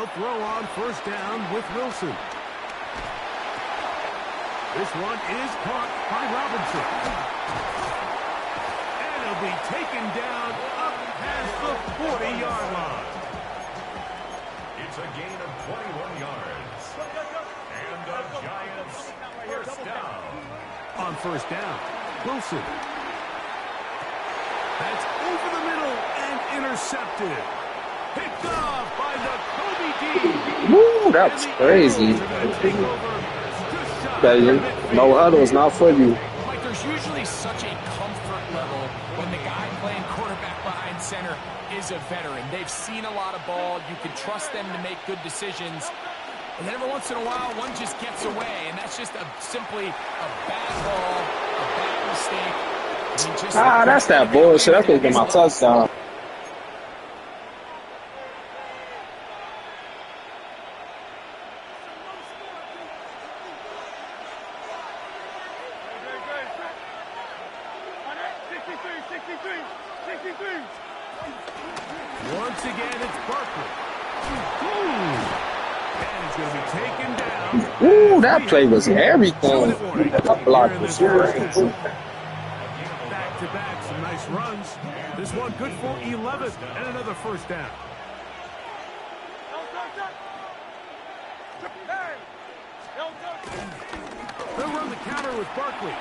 They'll throw on first down with Wilson. This one is caught by Robinson. And he'll be taken down up past the 40-yard line. It's a gain of 21 yards. And the Giants first down. On first down, Wilson. That's over the middle and intercepted. Picked off by the Kobe D. Woo, that was crazy. No huddle is not for you. Like, there's usually such a comfort level when the guy playing quarterback behind center is a veteran. They've seen a lot of ball. You can trust them to make good decisions. And then every once in a while, one just gets away, and that's just simply a bad ball, a bad mistake. That's that bullshit. That's going to get my touchdown. Once again, it's Barkley. And it's going to be taken down. Ooh, that play was everything. That block was crazy. Back-to-back, some nice runs. This one good for 11 and another first down. They'll run the counter with Barkley.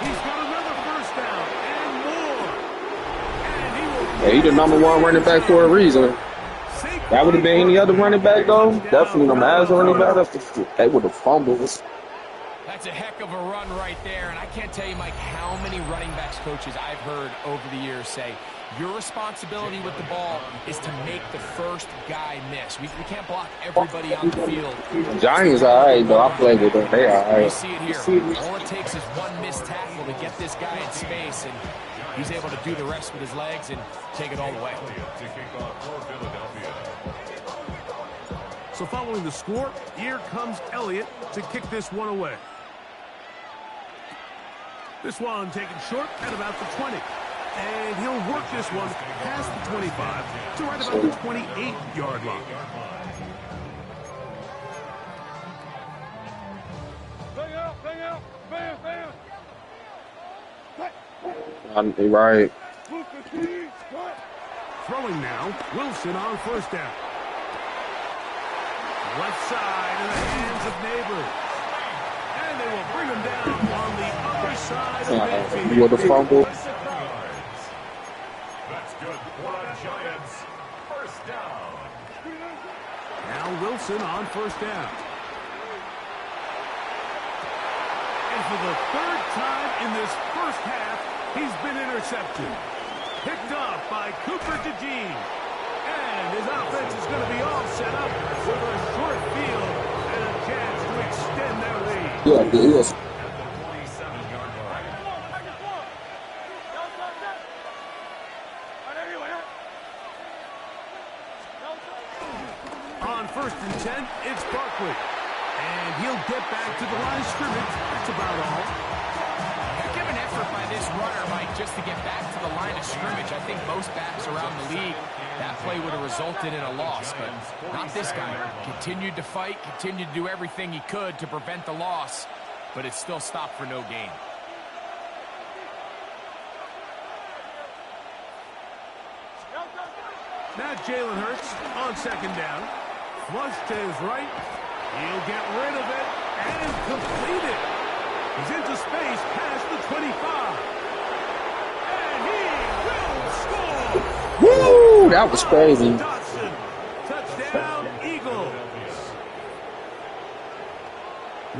He's got another first down and more. And he will. Yeah, he's the #1 running back for a reason. That would have been any other running back, though. Definitely the Mavs running back. They would have fumbled. That's a heck of a run right there. And I can't tell you, Mike, how many running backs coaches I've heard over the years say, your responsibility with the ball is to make the first guy miss. We can't block everybody on the field. Giants are all right, though. I played with them. They are all right. You see it here. All it takes is one missed tackle to get this guy in space, and he's able to do the rest with his legs and take it all the way. To kick off for Philadelphia. So following the score, here comes Elliott to kick this one away. This one taken short at about the 20. And he'll work this one past the 25 to right about the 28-yard line. Right. Throwing now, Wilson on first down. Left side in the hands of Neighbors. And they will bring him down on the other side of midfield. With the fumble. That's good for the Giants. First down. Now Wilson on first down. And for the third time in this first half, he's been intercepted. Picked up by Cooper DeJean. And his offense is going to be all set up with a short field and a chance to extend their lead. Yeah, it is. At the 47-yard line. On first and 10, it's Barkley. And he'll get back to the line of scrimmage. That's about all. Heck of an effort by this runner, Mike, just to get back to the line of scrimmage. I think most backs around the league, that play would have resulted in a loss, but not this guy. Continued to fight, continued to do everything he could to prevent the loss, but it still stopped for no gain. Now Jalen Hurts on second down. Flush to his right. He'll get rid of it and complete it. He's into space past the 25. And he will score. Woo! That was crazy. Dotson. Touchdown, Eagles.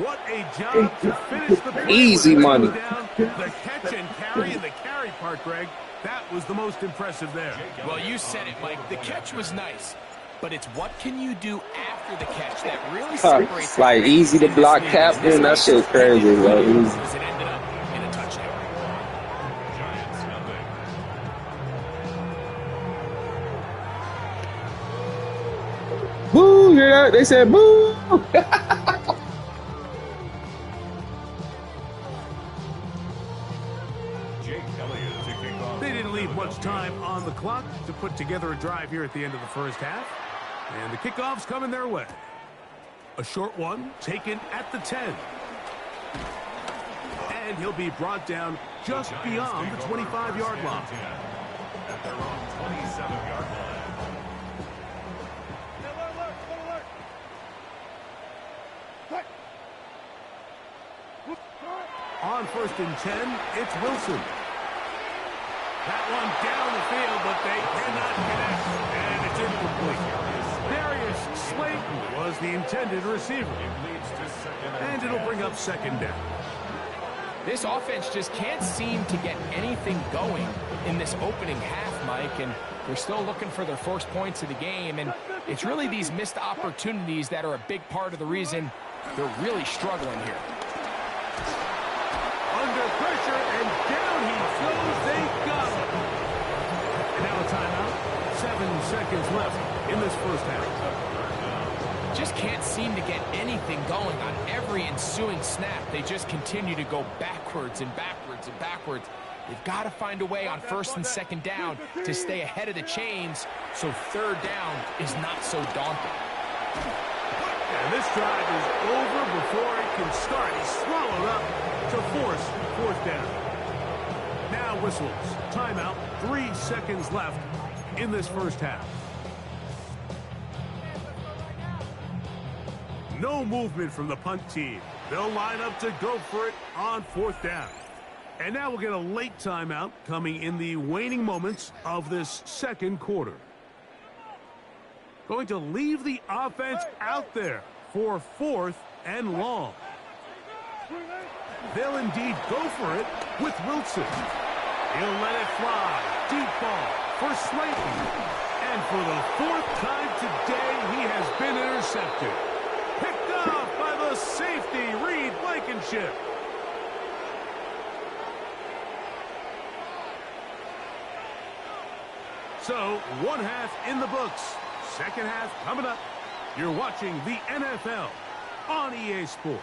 What a job to finish the play. Easy money. Down. The catch and carry, and the carry part, Greg, that was the most impressive there. Well, you said it, Mike. The catch was nice, but it's what can you do after the catch that really separates. Like easy to block captain. That shit crazy, bro. Easy. As it ended up in a touchdown. Giants nothing. Boo! Yeah, they said boo. They didn't leave much time on the clock to put together a drive here at the end of the first half. And the kickoff's coming their way. A short one taken at the 10. And he'll be brought down just beyond the 25-yard line. At their own 27-yard line. On 1st and 10, it's Wilson. That one down the field, but they cannot connect, and it's incomplete. Darius Slayton was the intended receiver. And it'll bring up 2nd down. This offense just can't seem to get anything going in this opening half, Mike, and they're still looking for their first points of the game, and it's really these missed opportunities that are a big part of the reason they're really struggling here. Under pressure, and down he flows. They got him. And now a timeout. 7 seconds left in this first half. Just can't seem to get anything going on every ensuing snap. They just continue to go backwards and backwards and backwards. They've got to find a way on 1st and 2nd down to stay ahead of the chains so 3rd down is not so daunting. And this drive is over before it can start. He's swallowed up to force 4th down. Now whistles. Timeout. 3 seconds left in this first half. No movement from the punt team. They'll line up to go for it on 4th down. And now we'll get a late timeout coming in the waning moments of this 2nd quarter. Going to leave the offense out there for 4th and long. They'll indeed go for it with Wilson. He'll let it fly. Deep ball for Slayton. And for the 4th time today, he has been intercepted. Picked off by the safety, Reed Blankenship. So, 1 half in the books. 2nd half coming up. You're watching the NFL on EA Sports.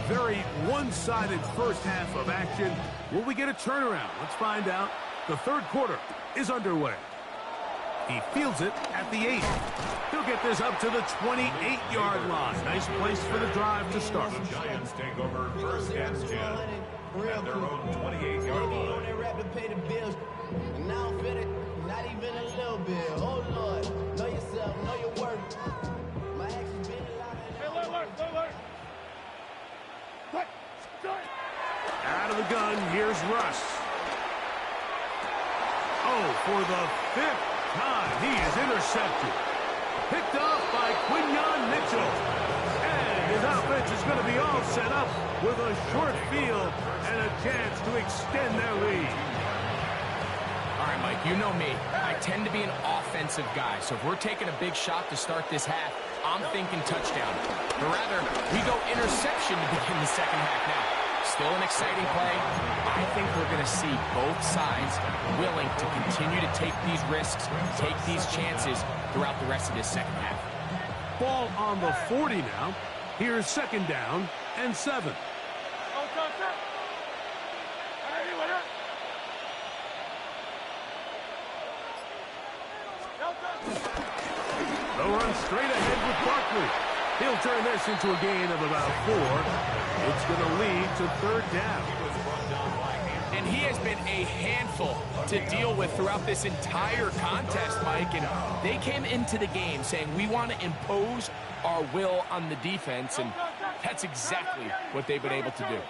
Very one-sided first half of action. Will we get a turnaround? Let's find out. The 3rd quarter is underway. He fields it at the 8. He'll get this up to the 28-yard line. Nice place for the drive to start. The Giants take over 1st and 10 at their own 28-yard line. Now fit it, not even a little bit. Oh Lord, know yourself, know your worth. My actions been a lot. Out of the gun, here's Russ. Oh, for the 5th time, he is intercepted. Picked off by Quinyon Mitchell. And his offense is going to be all set up with a short field and a chance to extend their lead. All right, Mike, you know me. I tend to be an offensive guy, so if we're taking a big shot to start this half, I'm thinking touchdown. But rather, we go interception to begin the 2nd half now. Still an exciting play. I think we're going to see both sides willing to continue to take these risks, take these chances throughout the rest of this 2nd half. Ball on the 40 now. Here's 2nd down and 7. They'll run straight ahead with Barkley. He'll turn this into a gain of about 4. It's going to lead to 3rd down. And he has been a handful to deal with throughout this entire contest, Mike. And they came into the game saying, we want to impose our will on the defense. And that's exactly what they've been able to do.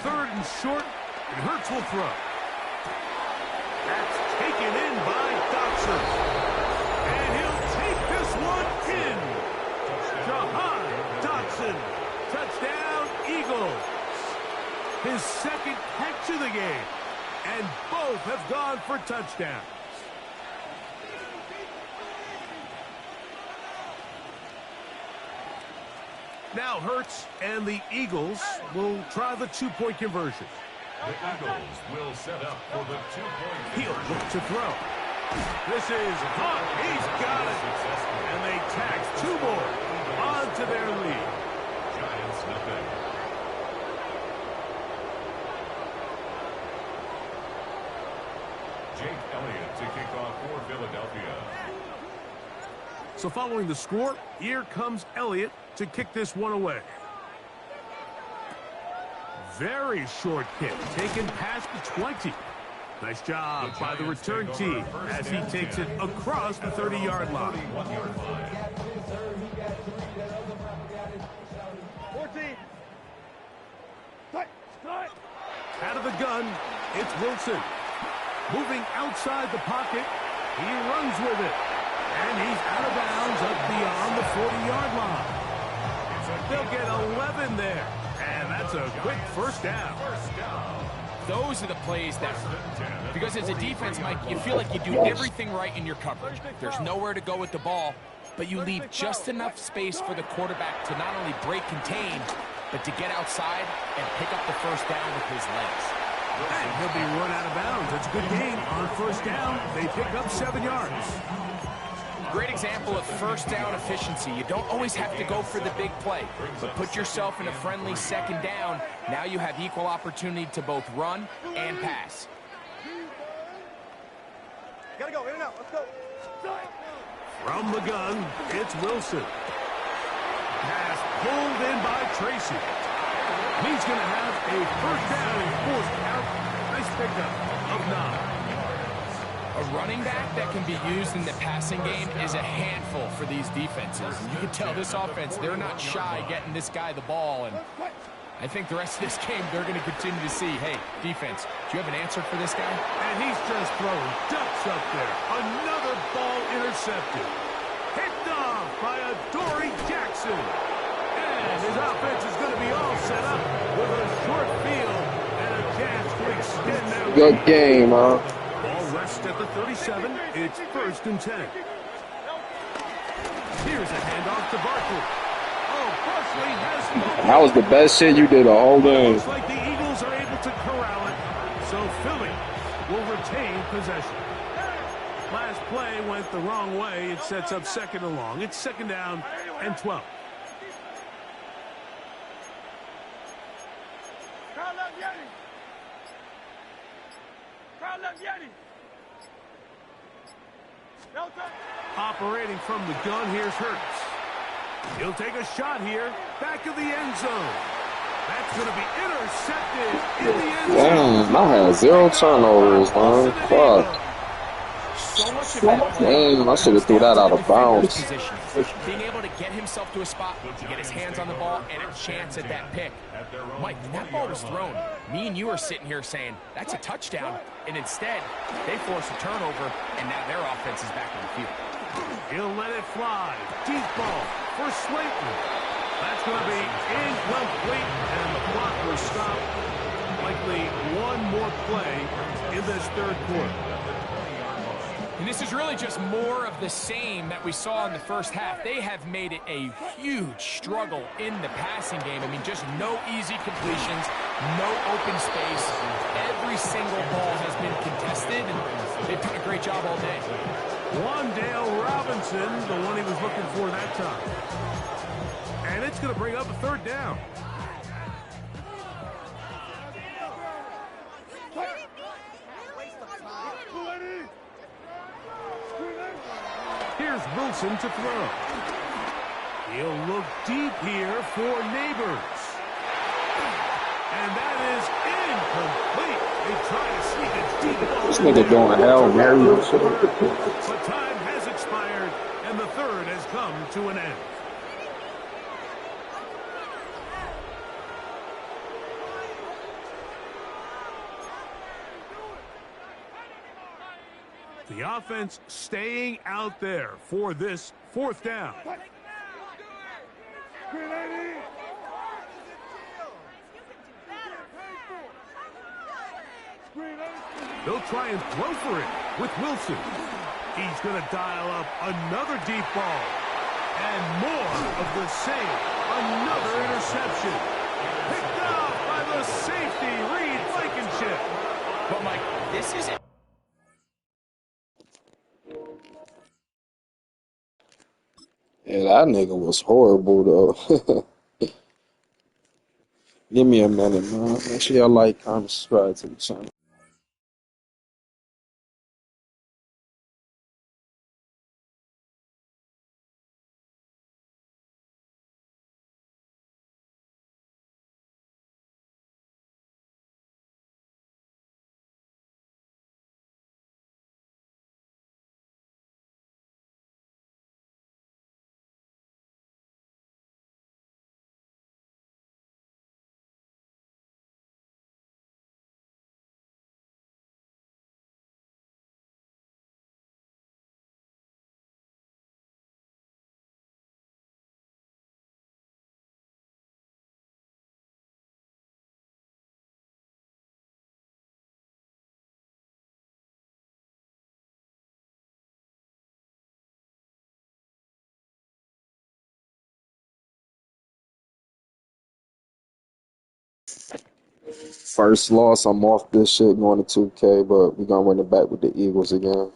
Third and short, and Hurts will throw. That's taken in by Dotson. And he'll take this one in. Jahan Dotson. Touchdown, Eagles. His 2nd catch of the game. And both have gone for touchdowns. Now Hurts and the Eagles will try the 2-point conversion. The Eagles will set up for the 2-point He'll conversion. look to throw. This is caught. He's got it. And they tax 2 more onto their lead. Giants nothing. Jake Elliott to kick off for Philadelphia. So following the score, here comes Elliott to kick this one away. Very short kick, taken past the 20. Nice job by the return team as he takes it across the 30-yard line. 14. Out of the gun, it's Wilson. Moving outside the pocket, he runs with it. And he's out of bounds up beyond the 40-yard line. They'll get 11 there. And that's a quick first down. Those are the plays that hurt. Because as a defense, Mike, you feel like you do everything right in your coverage. There's nowhere to go with the ball, but you leave just enough space for the quarterback to not only break contain, but to get outside and pick up the first down with his legs. And he'll be run out of bounds. It's a good gain on first down. They pick up 7 yards. Great example of first down efficiency. You don't always have to go for the big play, but put yourself in a friendly second down. Now you have equal opportunity to both run and pass. Gotta go, in and out, let's go. From the gun, it's Wilson. Pass pulled in by Tracy. He's going to have a first down and forced out. Nice pickup of 9. A running back that can be used in the passing game is a handful for these defenses. You can tell this offense, they're not shy getting this guy the ball, and I think the rest of this game they're going to continue to see, hey, defense, do you have an answer for this guy? And he's just throwing ducks up there. Another ball intercepted. Picked off by Adoree Jackson. And his offense is going to be all set up with a short field and a chance to extend their lead. Good game, huh? Ball rests at the 37. It's 1st and 10. Here's a handoff to Barkley. Oh, Barkley has... That was the best shit you did the whole game. Looks like the Eagles are able to corral it. So Philly will retain possession. Last play went the wrong way. It sets up 2nd and long. It's 2nd down and 12. Operating from the gun, here's Hurts. He'll take a shot here, back of the end zone. That's going to be intercepted in the end zone. Damn, I had 0 turnovers, man. Fuck. So much of that Damn, I should have threw that out of bounds. Being able to get himself to a spot, to get his hands on the ball, and a chance at that pick. Mike, when that ball was thrown, me and you are sitting here saying, that's a touchdown. And instead, they force a turnover, and now their offense is back on the field. He'll let it fly. Deep ball for Slayton. That's going to be incomplete, and the clock will stop. Likely one more play in this 3rd quarter. And this is really just more of the same that we saw in the first half. They have made it a huge struggle in the passing game. I mean, just no easy completions, no open space. Every single ball has been contested, and they've done a great job all day. Wandale Robinson, the one he was looking for that time. And it's going to bring up a 3rd down. Here's Wilson to throw. He'll look deep here for Neighbors. And that is incomplete. They try to sneak a deep ball. This nigga doing hell, man. But time has expired, and the 3rd has come to an end. The offense staying out there for this 4th down. They'll try and throw for it with Wilson. He's going to dial up another deep ball. And more of the same. Another interception. Picked off by the safety, Reed Blankenship. But, Mike, this is Yeah, that nigga was horrible though. Give me a minute, man. Make sure y'all like, comment, subscribe to the channel. First loss, I'm off this shit going to 2K, but we gonna run it back with the Eagles again.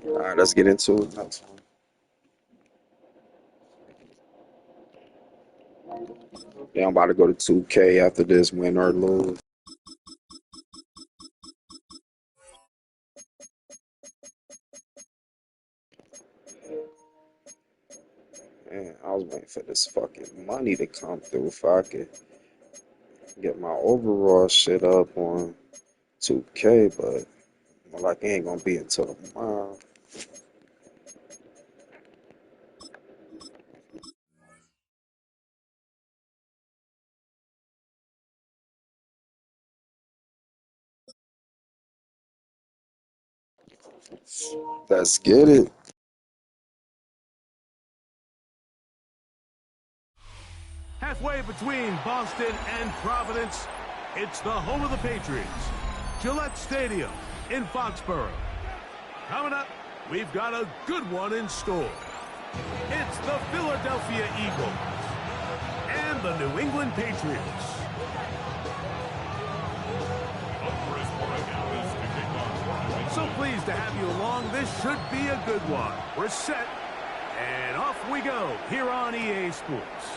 All right, let's get into it. Next one. Yeah, I'm about to go to 2K after this, win or lose. Man, I was waiting for this fucking money to come through if I could get my overall shit up on 2K, but like it ain't gonna be until tomorrow. Let's get it. Halfway between Boston and Providence, it's the home of the Patriots, Gillette Stadium in Foxborough. Coming up, we've got a good one in store. It's the Philadelphia Eagles and the New England Patriots. So pleased to have you along. This should be a good one. We're set, and off we go here on EA Sports.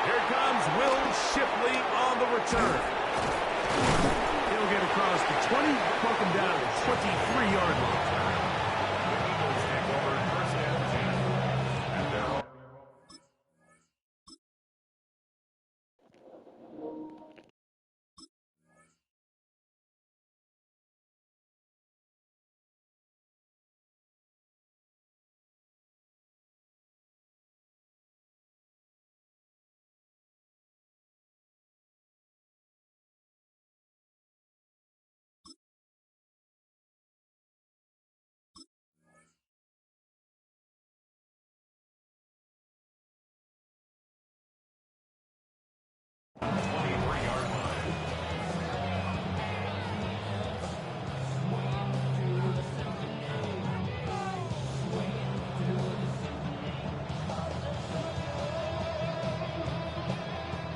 Here comes Will Shipley on the return. He'll get across the 20, poke him down to the 23-yard line.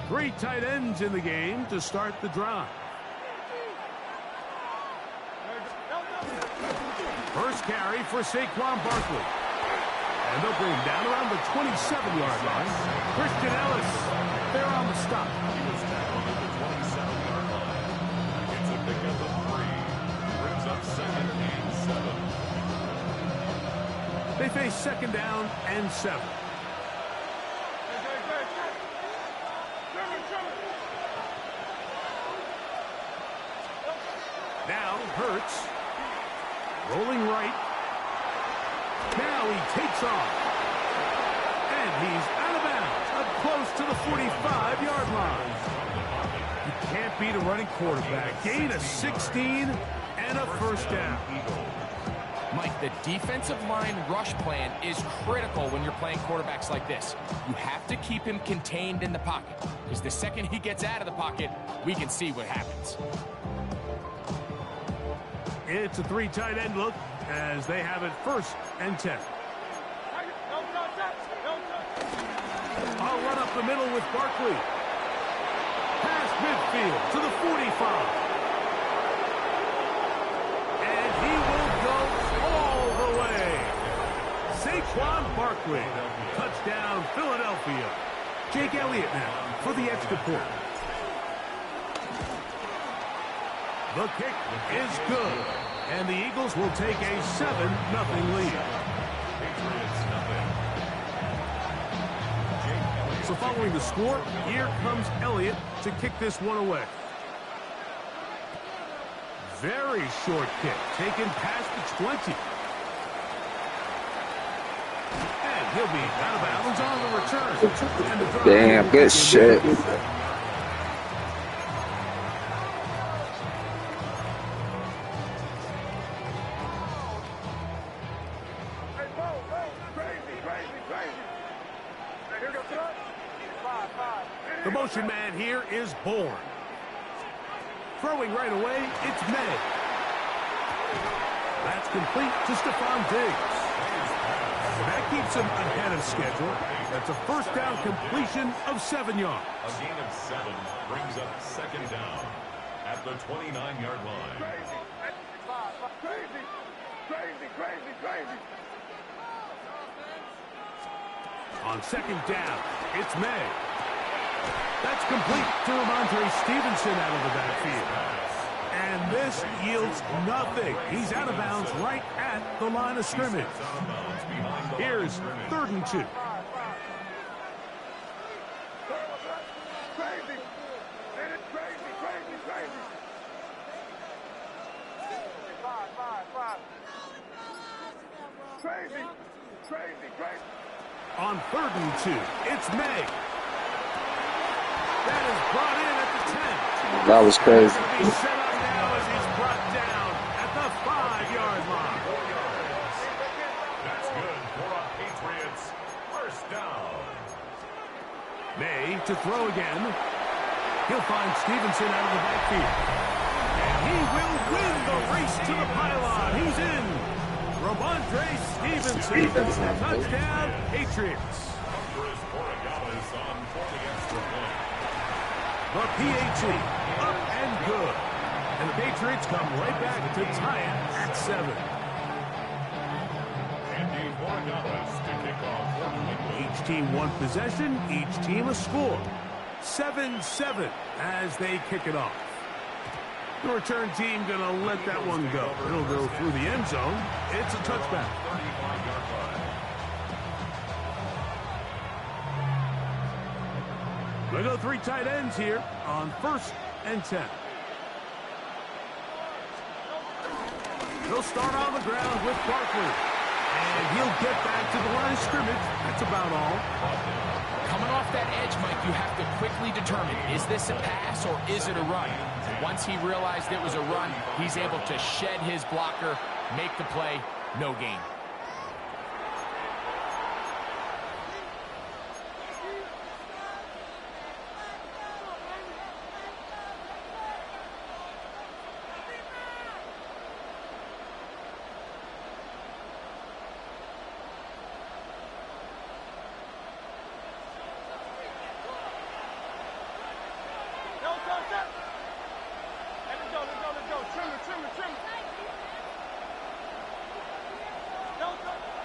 Three tight ends in the game to start the drive. First carry for Saquon Barkley. And they'll bring him down around the 27-yard line. Christian Ellis there on the stop. He was tackled at the 27-yard line. Gets a pickup of 3. Brings up 2nd and 7. They face 2nd down and 7. Now Hurts, rolling right. Now he takes off. And he's out of bounds, up close to the 45-yard line. You can't beat a running quarterback. Gain of 16 and a first down. Mike, the defensive line rush plan is critical when you're playing quarterbacks like this. You have to keep him contained in the pocket, because the second he gets out of the pocket, we can see what happens. It's a 3 tight end look as they have it 1st and 10. I'll run up the middle with Barkley. Past midfield to the 45. And he will go all the way. Saquon Barkley. Touchdown, Philadelphia. Jake Elliott now for the extra point. The kick is good, and the Eagles will take a 7-0 lead. So following the score, here comes Elliott to kick this one away. Very short kick, taken past the 20. And he'll be out of bounds on the return. And the drive Damn, good shit. The motion man here is Bourne. Throwing right away, it's May. That's complete to Stephon Diggs. That keeps him ahead of schedule. That's a first down completion of 7 yards. A gain of 7 brings up 2nd down at the 29-yard line. On second down, it's May. That's complete to Ramondre Stevenson out of the backfield. And this yields nothing. He's out of bounds right at the line of scrimmage. Here's 3rd and 2. On 3rd and 2, it's May. That is brought in at the 10. That was crazy. He's set up now as he's brought down at the 5-yard line. That's good for a Patriots first down. May to throw again. He'll find Stevenson out of the backfield. And he will win the race to the pylon. He's in. Ramondre Stevenson. Touchdown, Patriots. The PAT, up and good. And the Patriots come right back to tie it at 7. Each team one possession, each team a score. 7-7 as they kick it off. The return team going to let that one go. It'll go through the end zone. It's a touchback. We go 3 tight ends here on 1st and 10. He'll start on the ground with Barkley. And he'll get back to the line of scrimmage. That's about all. Coming off that edge, Mike, you have to quickly determine, is this a pass or is it a run? Once he realized it was a run, he's able to shed his blocker, make the play, no gain.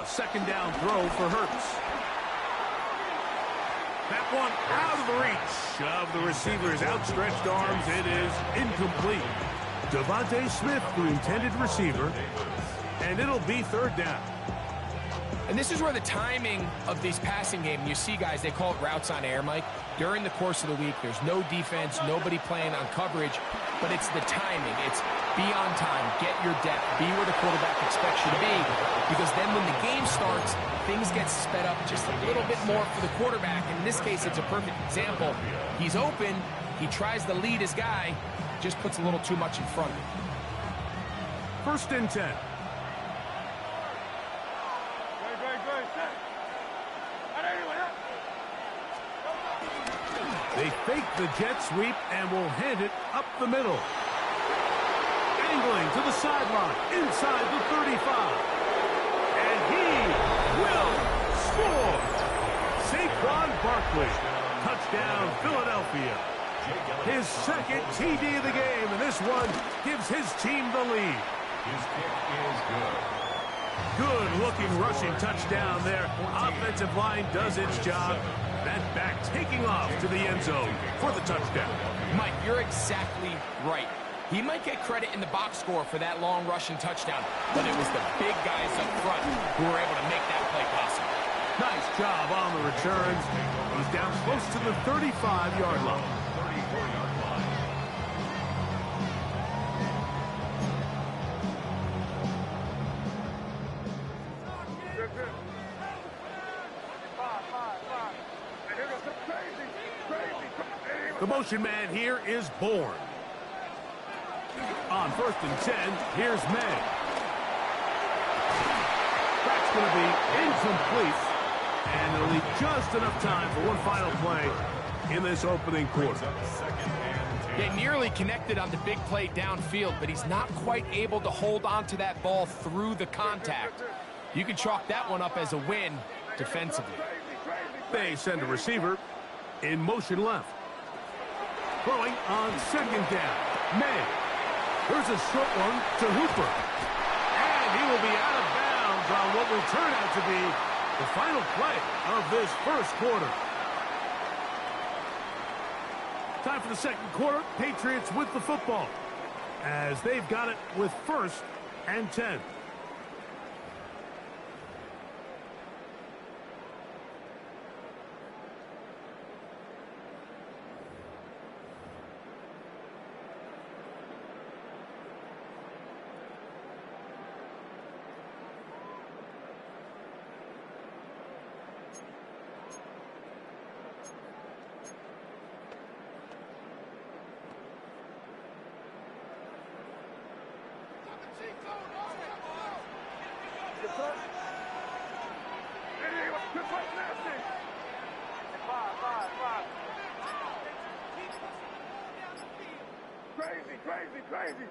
Second down throw for Hurts. That one out of the reach of the receiver's outstretched arms. It is incomplete. Devontae Smith, the intended receiver, and it'll be 3rd down. And this is where the timing of these passing game, you see guys, they call it routes on air, Mike. During the course of the week, there's no defense, nobody playing on coverage, but it's the timing. It's be on time, get your depth, be where the quarterback expects you to be, because then when the game starts, things get sped up just a little bit more for the quarterback. In this case, it's a perfect example. He's open, he tries to lead his guy, just puts a little too much in front. 1st and 10. They fake the jet sweep and will hand it up the middle. Angling to the sideline, inside the 35. And he will score. Saquon Barkley. Touchdown, Philadelphia. His 2nd TD of the game, and this one gives his team the lead. His kick is good. Good-looking rushing touchdown there. Offensive line does its job. That back taking off to the end zone for the touchdown. Mike, you're exactly right. He might get credit in the box score for that long rushing touchdown, but it was the big guys up front who were able to make that play possible. Nice job on the returns. He's down close to the 35-yard line. The motion man here is Bourne. On 1st and 10, here's May. That's going to be incomplete. And it'll leave just enough time for one final play in this opening quarter. They nearly connected on the big play downfield, but he's not quite able to hold on to that ball through the contact. You can chalk that one up as a win defensively. They send a receiver in motion left. Throwing on 2nd down. May. There's a short one to Hooper. And He will be out of bounds on what will turn out to be the final play of this first quarter. Time for the second quarter. Patriots with the football as they've got it with 1st and 10. Crazy.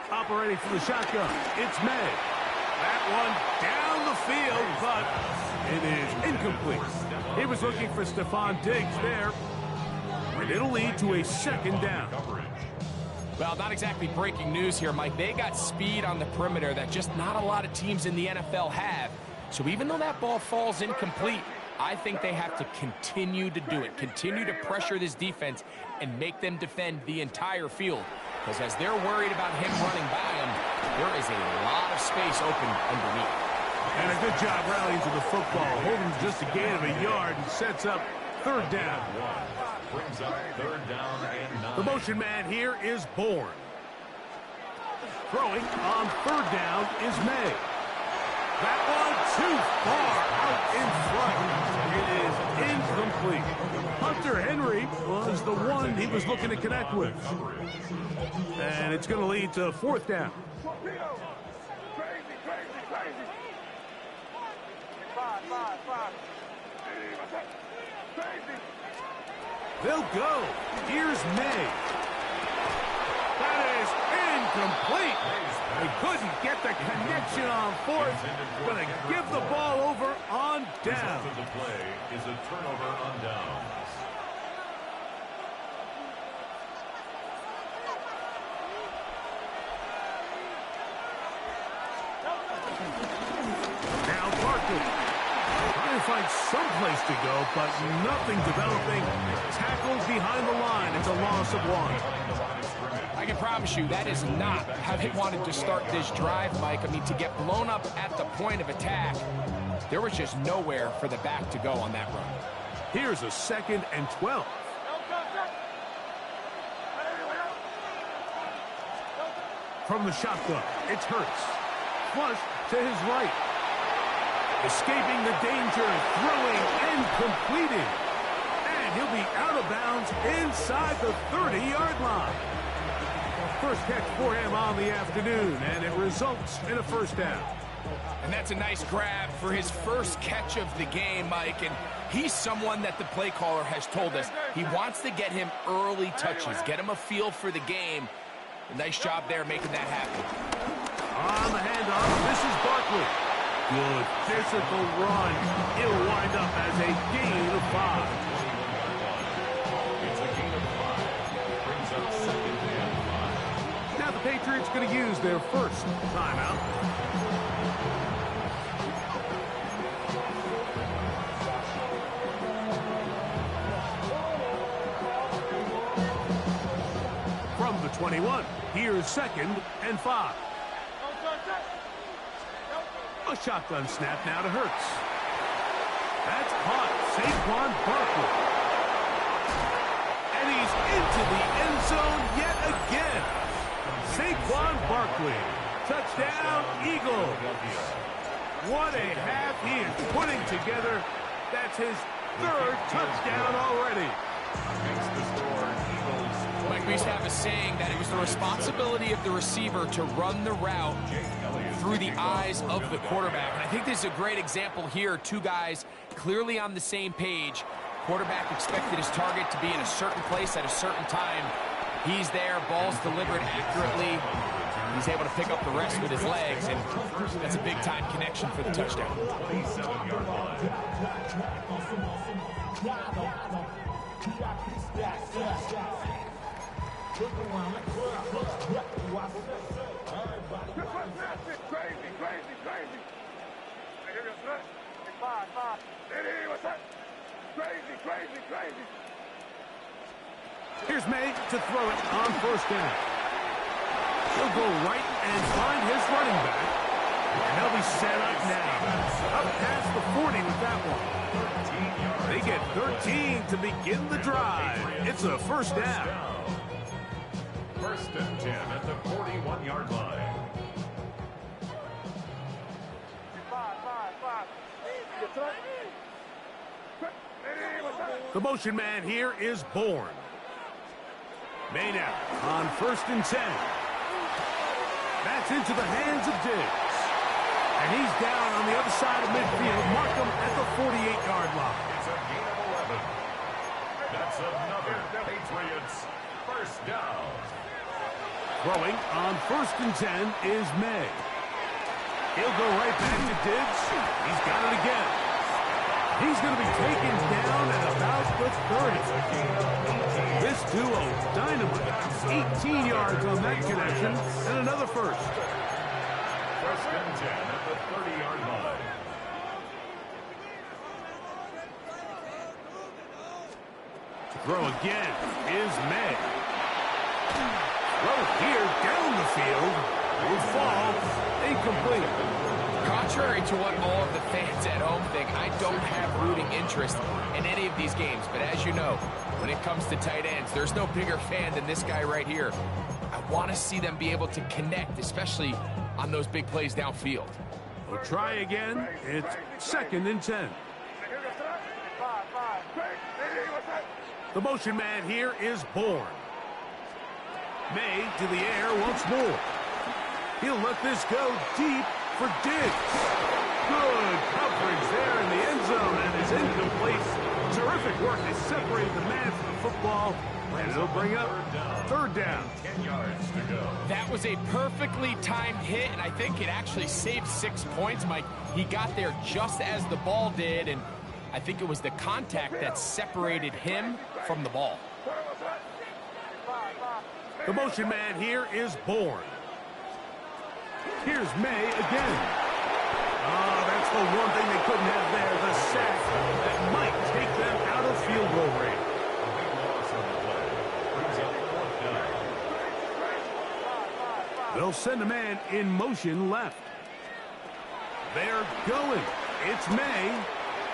Operating from the shotgun, it's May. That one down the field, but it is incomplete. He was looking for Stephon Diggs there, and it'll lead to a 2nd down. Well, not exactly breaking news here, Mike. They got speed on the perimeter that just not a lot of teams in the NFL have. So even though that ball falls incomplete, I think they have to continue to do it, continue to pressure this defense and make them defend the entire field. Because as they're worried about him running by them, there is a lot of space open underneath. And a good job rallying to the football, holding just a gain of a yard and sets up 3rd down. Brings up 3rd down and 9. The motion man here is Bourne. Throwing on 3rd down is May. That one too far out in front. It is incomplete. Hunter Henry was the one he was looking to connect with. And it's going to lead to 4th down. Crazy. 5. Crazy. They'll go. Here's May. That is incomplete. They couldn't get the connection on 4th. Going to give the ball over on down. The play is a turnover on downs. Now Barkley trying to find some place to go, but nothing developing. Tackled behind the line. It's a loss of 1. I can promise you that is not how they wanted to start this drive, Mike. I mean, to get blown up at the point of attack, there was just nowhere for the back to go on that run. Here's a 2nd and 12. From the shotgun, it's Hurts. Flush to his right. Escaping the danger, throwing and completing. And he'll be out of bounds inside the 30-yard line. First catch for him on the afternoon, and it results in a 1st down. And that's a nice grab for his first catch of the game, Mike. And he's someone that the play caller has told us he wants to get him early touches, get him a feel for the game. A nice job there making that happen. On the handoff, this is Barkley. Good physical run. It'll wind up as a gain of 5. It's a gain of 5. Brings up 2nd and 5. Now the Patriots going to use their first timeout. From the 21, here's 2nd and 5. A shotgun snap now to Hurts. That's caught. Saquon Barkley. And he's into the end zone yet again. Saquon Barkley. Touchdown, Eagles. What a half he is putting together. That's his 3rd touchdown already. Makes the score Eagles. Mike, we used to have a saying that it was the responsibility of the receiver to run the route through the eyes of the quarterback. And I think this is a great example here. 2 guys clearly on the same page. Quarterback expected his target to be in a certain place at a certain time. He's there, ball's delivered accurately. He's able to pick up the rest with his legs, and that's a big-time connection for the touchdown. 27-yard line. Here's May to throw it on first down. He'll go right and find his running back. And they'll be set up now. Up past the 40 with that one. They get 13 to begin the drive. It's a first down. First and 10 at the 41-yard line. The motion man here is Bourne. May now on first and 10. That's into the hands of Diggs. And he's down on the other side of midfield. Mark him at the 48-yard line. It's a gain of 11. That's another Patriots first down. Throwing on first and 10 is May. He'll go right back to Diggs. He's got it again. He's going to be taken down at about the 30. This duo, dynamite. 18 yards on that connection, and another first. First and 10 at the 30-yard line. Throw again is May. Throw here down the field. Will fall. Incomplete. Contrary to what all of the fans at home think, I don't have rooting interest in any of these games. But as you know, when it comes to tight ends, there's no bigger fan than this guy right here. I want to see them be able to connect, especially on those big plays downfield. We'll try again. It's second and 10. The motion man here is Bourne. May to the air once more. He'll let this go deep for Diggs. Good coverage there in the end zone, and is incomplete. Terrific work. They separated the man from the football, and it'll bring up third down. 10 yards to go. That was a perfectly timed hit, and I think it actually saved 6 points, Mike. He got there just as the ball did, and I think it was the contact that separated him from the ball. The motion man here is Bourne. Here's May again. That's the one thing they couldn't have there, the sack that might take them out of field goal range. They'll send a man in motion left. They're going. It's May.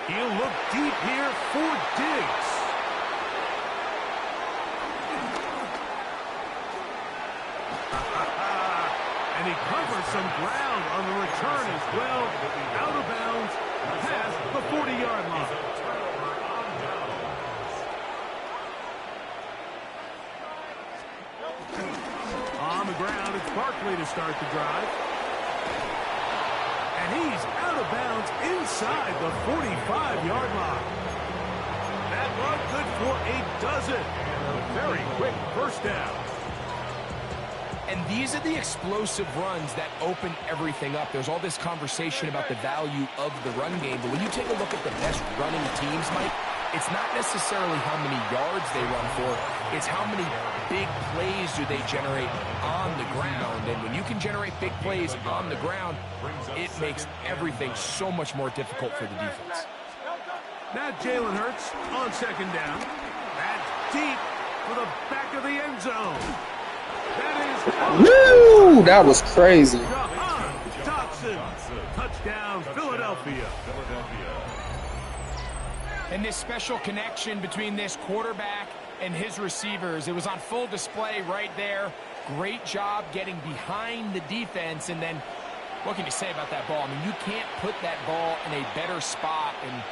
He'll look deep here for Diggs. And he covers some ground on the return as well. Out of bounds past the 40-yard line. On the ground, it's Barkley to start the drive. And he's out of bounds inside the 45-yard line. That run good for a dozen. And a very quick first down. And these are the explosive runs that open everything up. There's all this conversation about the value of the run game, but when you take a look at the best running teams, Mike, it's not necessarily how many yards they run for, it's how many big plays do they generate on the ground. And when you can generate big plays on the ground, it makes everything so much more difficult for the defense. Now Jalen Hurts on second down. That's deep for the back of the end zone. Woo! That was crazy. Touchdown, Philadelphia. And this special connection between this quarterback and his receivers, it was on full display right there. Great job getting behind the defense. And then what can you say about that ball? I mean, you can't put that ball in a better spot. And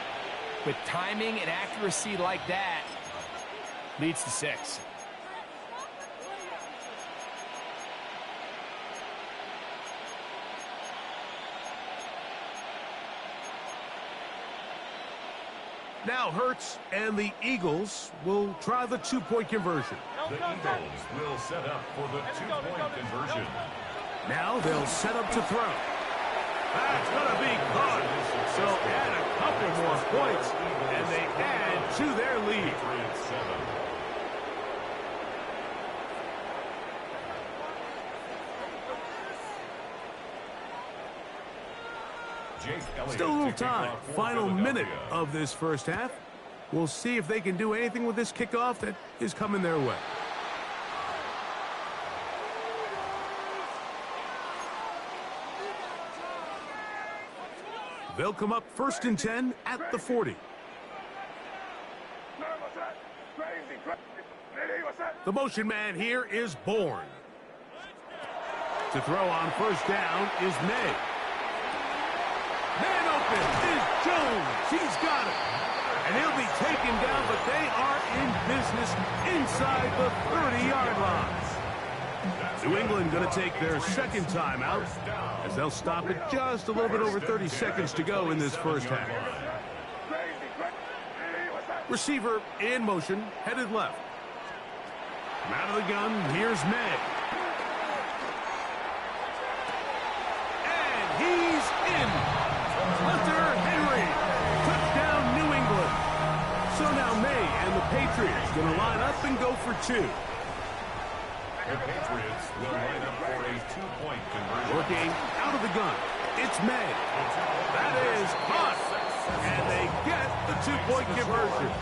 with timing and accuracy like that, leads to 6. Now Hurts and the Eagles will try the two-point conversion. The Eagles will set up for the two-point conversion. Now they'll set up to throw. That's going to be caught. So add a couple more points, and they add to their lead. Still a little time. Final minute of this first half. We'll see if they can do anything with this kickoff that is coming their way. They'll come up 1st and 10 at the 40. The motion man here is Bourne. To throw on 1st down is May. Man open is Jones. He's got it. And he'll be taken down, but they are in business inside the 30-yard line. New England going to take their 2nd timeout as they'll stop it just a little bit over 30 seconds to go in this first half. Receiver in motion, headed left. From out of the gun, here's May. And he's in. Hunter Henry. Touchdown, New England. So now May and the Patriots going to line up and go for 2. The Patriots will line up for a 2-point conversion. Working out of the gun. It's May. That is caught. And they get the 2-point conversion.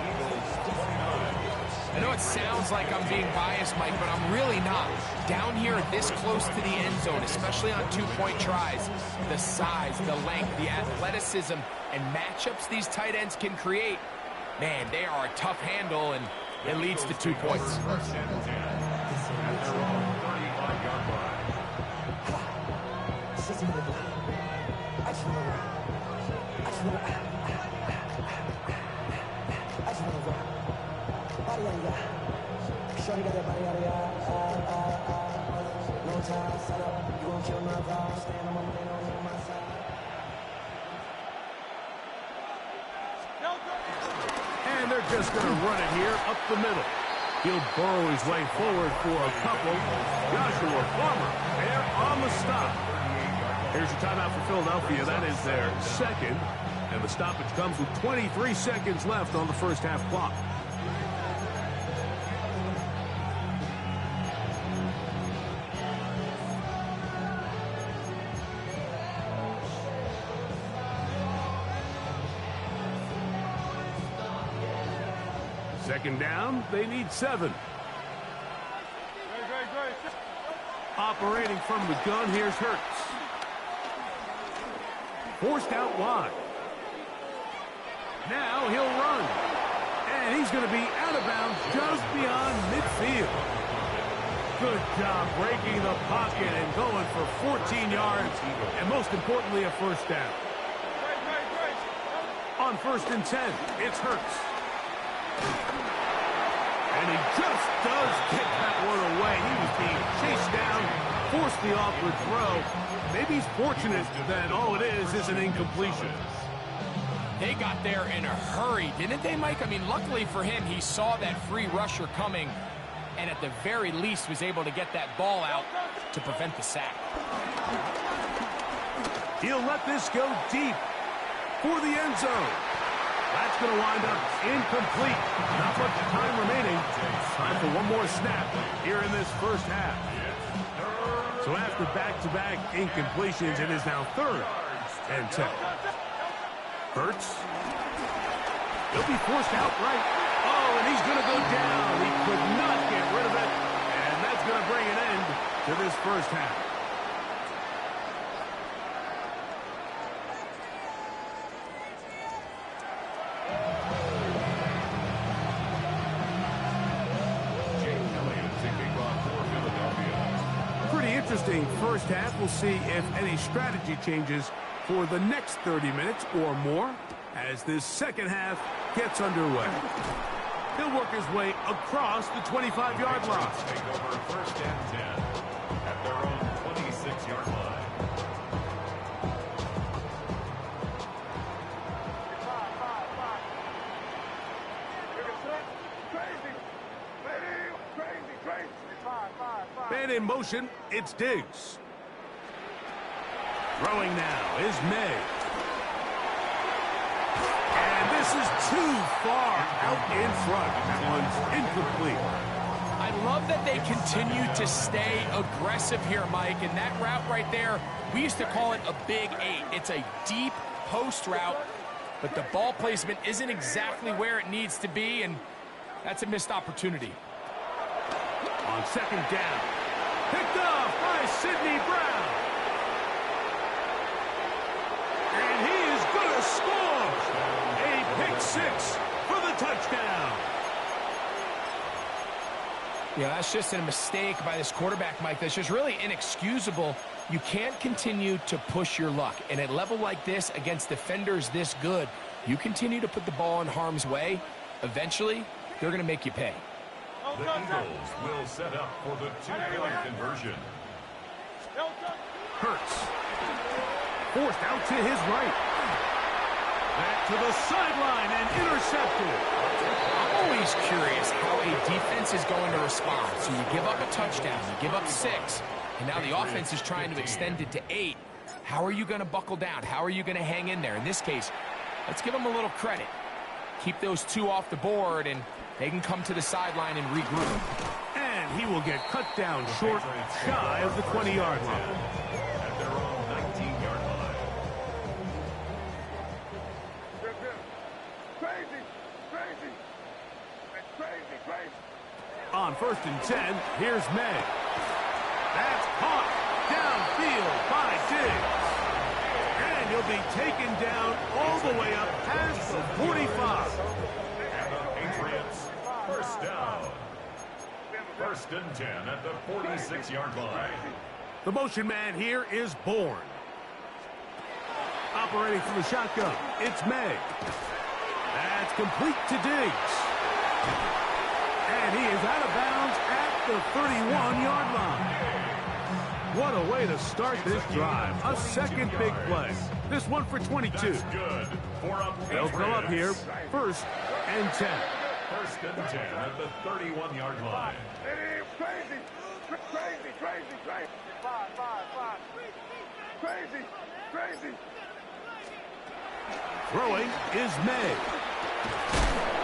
I know it sounds like I'm being biased, Mike, but I'm really not. Down here this close to the end zone, especially on 2-point tries, the size, the length, the athleticism, and matchups these tight ends can create, man, they are a tough handle, and it leads to 2 points. At their own 35-yard line. And they're just going to run it here up the middle. He'll burrow his way forward for a couple. Joshua Farmer there on the stop. Here's your timeout for Philadelphia. That is their 2nd. And the stoppage comes with 23 seconds left on the first half clock. Second down, they need 7. Operating from the gun, here's Hurts. Forced out wide. Now he'll run. And he's going to be out of bounds just beyond midfield. Good job breaking the pocket and going for 14 yards. And most importantly, a first down. On 1st and 10, it's Hurts. And he just does kick that one away. He was being chased down, forced the awkward throw. Maybe he's fortunate that all it is an incompletion. They got there in a hurry, didn't they, Mike? I mean, luckily for him, he saw that free rusher coming and at the very least was able to get that ball out to prevent the sack. He'll let this go deep for the end zone. That's going to wind up incomplete. Not much time remaining. Time for one more snap here in this first half. So after back-to-back incompletions, it is now 3rd and 10. Hurts. He'll be forced out right. Oh, and he's going to go down. He could not get rid of it. And that's going to bring an end to this first half. Interesting first half. We'll see if any strategy changes for the next 30 minutes or more as this second half gets underway. He'll work his way across the 25-yard line. Take over 1st and 10 at their own 26-yard line. Man in motion, it's Diggs. Throwing now is May. And this is too far out in front. That one's incomplete. I love that they continue to stay aggressive here, Mike. And that route right there, we used to call it a big 8. It's a deep post route, but the ball placement isn't exactly where it needs to be, and that's a missed opportunity. On second down, picked off by Sidney Brown. And he is going to score. A pick six for the touchdown. Yeah, that's just a mistake by this quarterback, Mike. That's just really inexcusable. You can't continue to push your luck. And at a level like this, against defenders this good, you continue to put the ball in harm's way, eventually, they're going to make you pay. The Eagles will set up for the two-point conversion. Hurts. Forced out to his right. Back to the sideline and intercepted. I'm always curious how a defense is going to respond. So you give up a touchdown, you give up 6, and now the offense is trying to extend it to 8. How are you going to buckle down? How are you going to hang in there? In this case, let's give them a little credit. Keep those 2 off the board, and they can come to the sideline and regroup. And he will get cut down short, shy of the 20-yard line. At their own 19-yard line. Crazy. On 1st and 10, here's May. That's caught downfield by Diggs. And he'll be taken down all the way up past the 45. And the Patriots, first down. 1st and 10 at the 46-yard line. The motion man here is Bourne. Operating from the shotgun, it's May. That's complete to Diggs. And he is out of bounds at the 31-yard line. What a way to start this drive. A second big play. This one for 22. That's good for a They'll come up here, 1st and 10. 1st and 10 at the 31-yard line. Crazy. Throwing is May.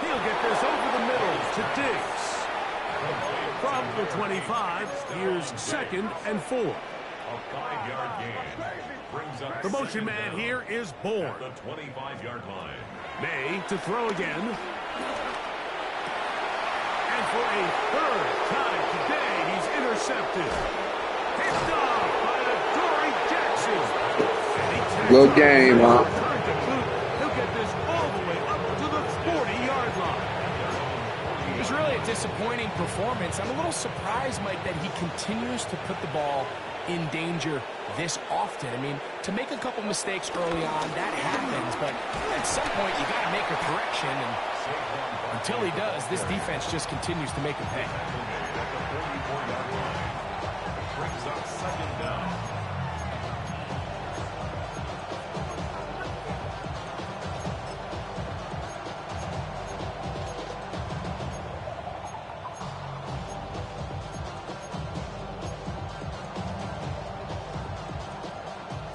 He'll get this over the middle to Diggs. From the 25, here's 2nd and 4. A 5-yard gain. Brings up The motion man down here is Bourne. at the 25-yard line. May to throw again. And for a 3rd time today, he's intercepted. Picked off by Adoree Jackson. And he takes Good off. game, huh? Turn to boot. He'll get this all the way up to the 40-yard line. It was really a disappointing performance. I'm a little surprised, Mike, that he continues to put the ball in danger this often. I mean, to make a couple mistakes early on, that happens, but at some point you got to make a correction, and until he does, this defense just continues to make him pay. Brings up 2nd down.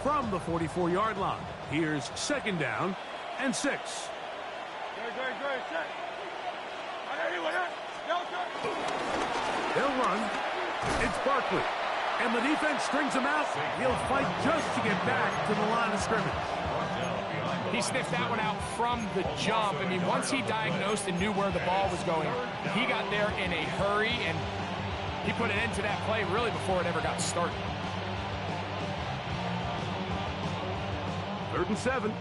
From the 44-yard line, here's 2nd down and 6. They'll run. It's Barkley. And the defense strings him out. He'll fight just to get back to the line of scrimmage. He sniffed that one out from the jump. I mean, once he diagnosed and knew where the ball was going, he got there in a hurry, and he put an end to that play really before it ever got started. 3rd and 7.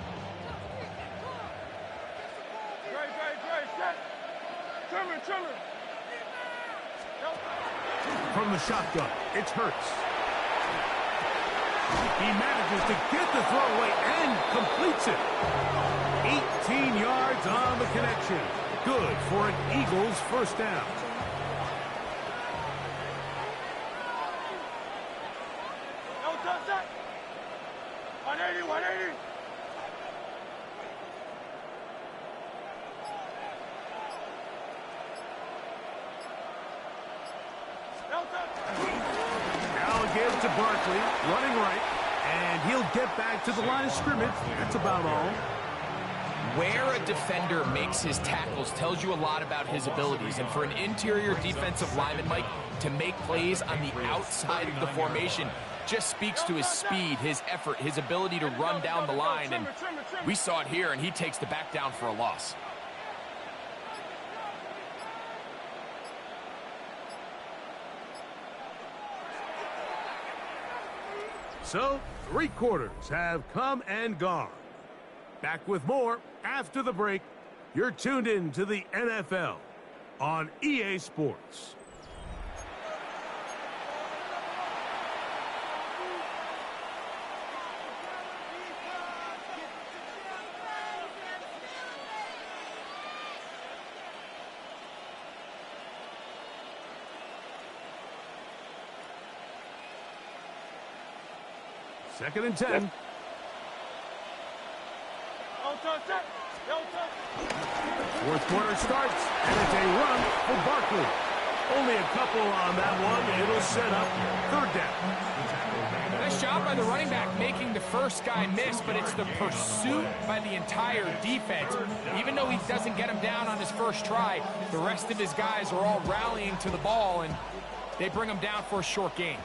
From the shotgun, it's Hurts. He manages to get the throw away and completes it. 18 yards on the connection. Good for an Eagles 1st down. Now again to Barkley, running right, and he'll get back to the line of scrimmage. That's about all. Where a defender makes his tackles tells you a lot about his abilities. And for an interior defensive lineman, Mike, to make plays on the outside of the formation, just speaks to his speed, his effort, his ability to run down the line, and we saw it here, and he takes the back down for a loss. So, 3 quarters have come and gone. Back with more after the break. You're tuned in to the NFL on EA Sports. Second and 10. Fourth quarter starts, and it's a run for Barkley. Only a couple on that one. It'll set up third down. Nice job by the running back making the first guy miss, but it's the pursuit by the entire defense. Even though he doesn't get him down on his first try, the rest of his guys are all rallying to the ball, and they bring him down for a short gain.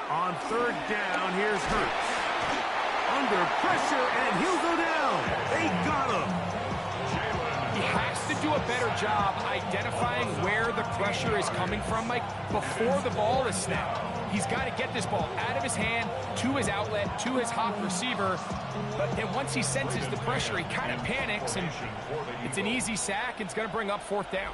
On third down, here's Hurts. Under pressure, and he'll go down. They got him. He has to do a better job identifying where the pressure is coming from, Mike, before the ball is snapped. He's got to get this ball out of his hand, to his outlet, to his hot receiver. But then once he senses the pressure, he kind of panics, and it's an easy sack, and it's going to bring up fourth down.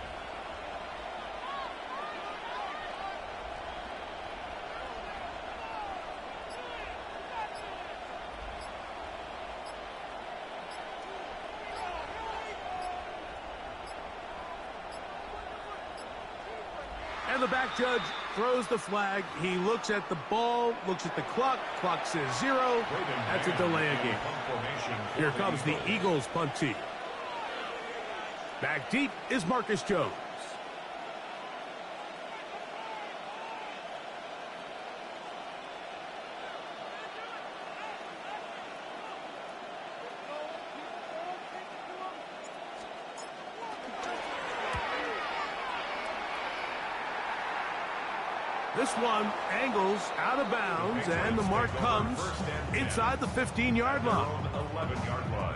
And the back judge throws the flag. He looks at the ball, looks at the clock. Clock says 0. That's a delay of game. Here comes the Eagles punt team. Back deep is Marcus Jones. This one angles out of bounds, and the mark comes inside the 15-yard line. 11-yard line.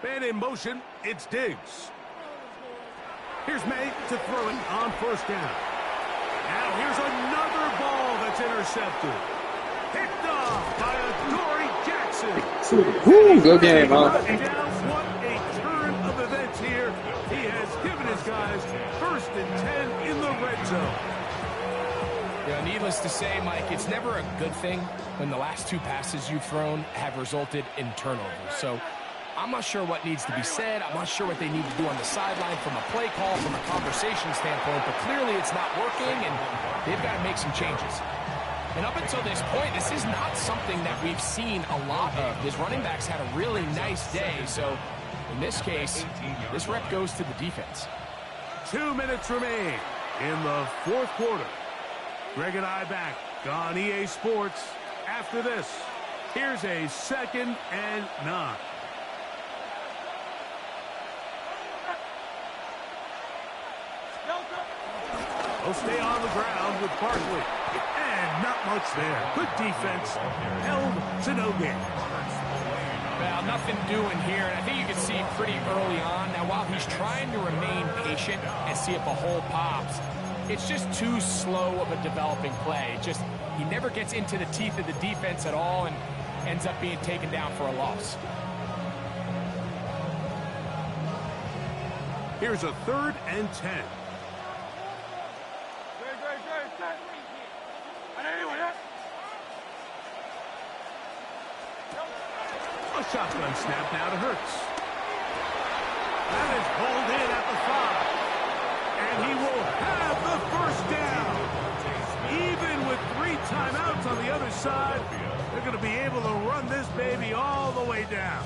Man in motion, it's Diggs. Here's May to throw it on first down. Now here's another ball that's intercepted. Picked off by Adoree Jackson. Woo, good game, huh? What a turn of events here. He has given his guys 1st and 10 in the red zone. Yeah, needless to say, Mike, it's never a good thing when the last 2 passes you've thrown have resulted in turnovers. So I'm not sure what needs to be said. I'm not sure what they need to do on the sideline from a play call, from a conversation standpoint, but clearly it's not working, and they've got to make some changes. And up until this point, this is not something that we've seen a lot of. His running backs had a really nice day, so in this case, this rep goes to the defense. 2 minutes remain in the 4th quarter. Greg and I back on EA Sports. After this, here's a 2nd and 9. They'll stay on the ground with Barkley. And not much there. Good defense. Held to no gain. Well, nothing doing here, and I think you can see pretty early on. Now, while he's trying to remain patient and see if a hole pops, it's just too slow of a developing play. He never gets into the teeth of the defense at all and ends up being taken down for a loss. Here's a 3rd and 10. A shotgun snap now to Hurts. That is pulled in at the 5. And he will have the 1st down. Even with 3 timeouts on the baby, all the way down.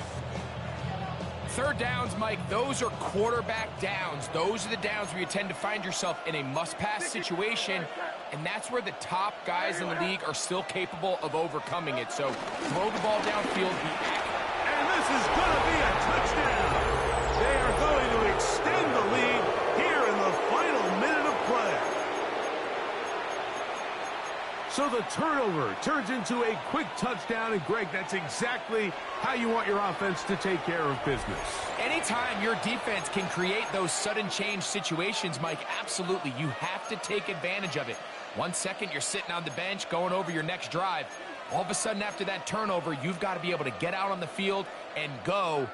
Third downs, Mike, those are quarterback downs. Those are the downs where you tend to find yourself in a must-pass situation, and that's where the top guys in the league are still capable of overcoming it. So throw the ball downfield, be accurate. And this is going to be a touchdown. They are going to extend the lead here in the final minute of play. So the turnover turns into a quick touchdown, and Greg, that's exactly how you want your offense to take care of business. Anytime your defense can create those sudden change situations, Mike, absolutely, you have to take advantage of it. 1 second, you're sitting on the bench going over your next drive. All of a sudden, after that turnover, you've got to be able to get out on the field and go.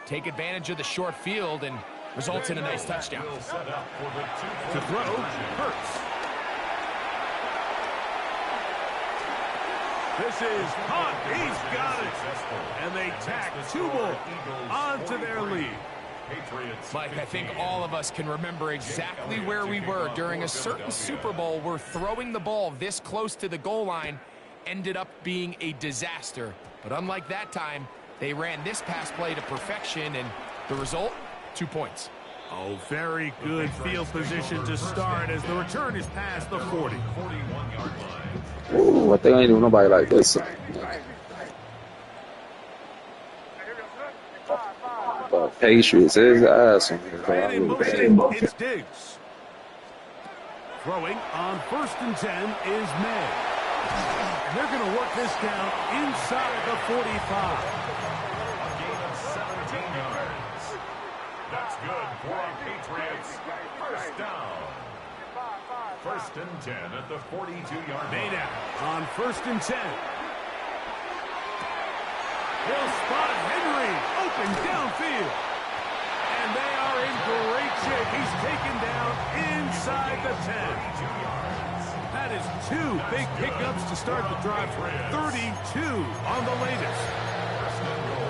Take advantage of the short field and results in a nice touchdown. To throw, Hurts. This is caught. He's got it. And they tack 2 more onto their lead. Mike, I think all of us can remember exactly where we were during a certain Super Bowl where throwing the ball this close to the goal line ended up being a disaster. But unlike that time, they ran this pass play to perfection, and the result, 2 points. Oh, very good field position to start as the return is past the 40. Ooh, I think I ain't do nobody like this. But Patriots is ass on here. And in motion, it's Diggs. Throwing on 1st and 10 is May. And they're going to work this down inside the 45. A gain of 17 yards. That's good for our Patriots. First down. 1st and 10 at the 42-yard line. May on 1st and 10. He'll spot Henry open downfield. And they are in great shape. He's taken down inside the 10. That is 2 big pickups to start the drive. 32 on the latest.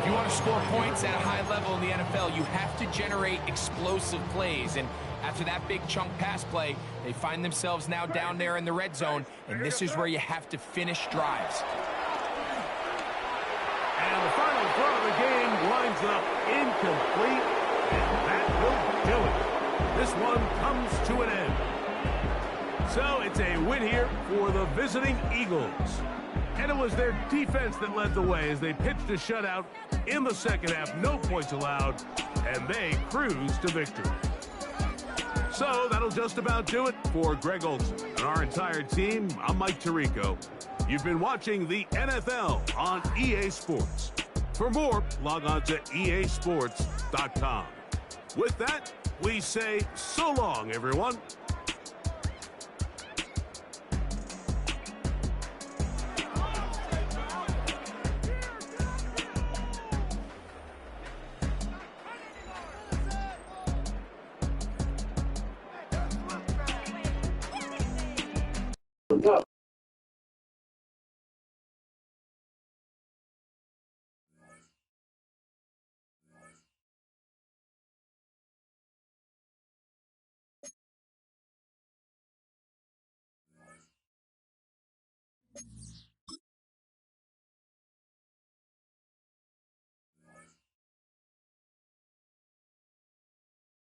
If you want to score points at a high level in the NFL, you have to generate explosive plays. And after that big chunk pass play, they find themselves now down there in the red zone, and this is where you have to finish drives. And the final throw of the game winds up incomplete, and that will do it. This one comes to an end. So it's a win here for the visiting Eagles. And it was their defense that led the way as they pitched a shutout in the second half. No points allowed, and they cruised to victory. So that'll just about do it for Greg Olson and our entire team. I'm Mike Tirico. You've been watching the NFL on EA Sports. For more, log on to easports.com. With that, we say so long, everyone.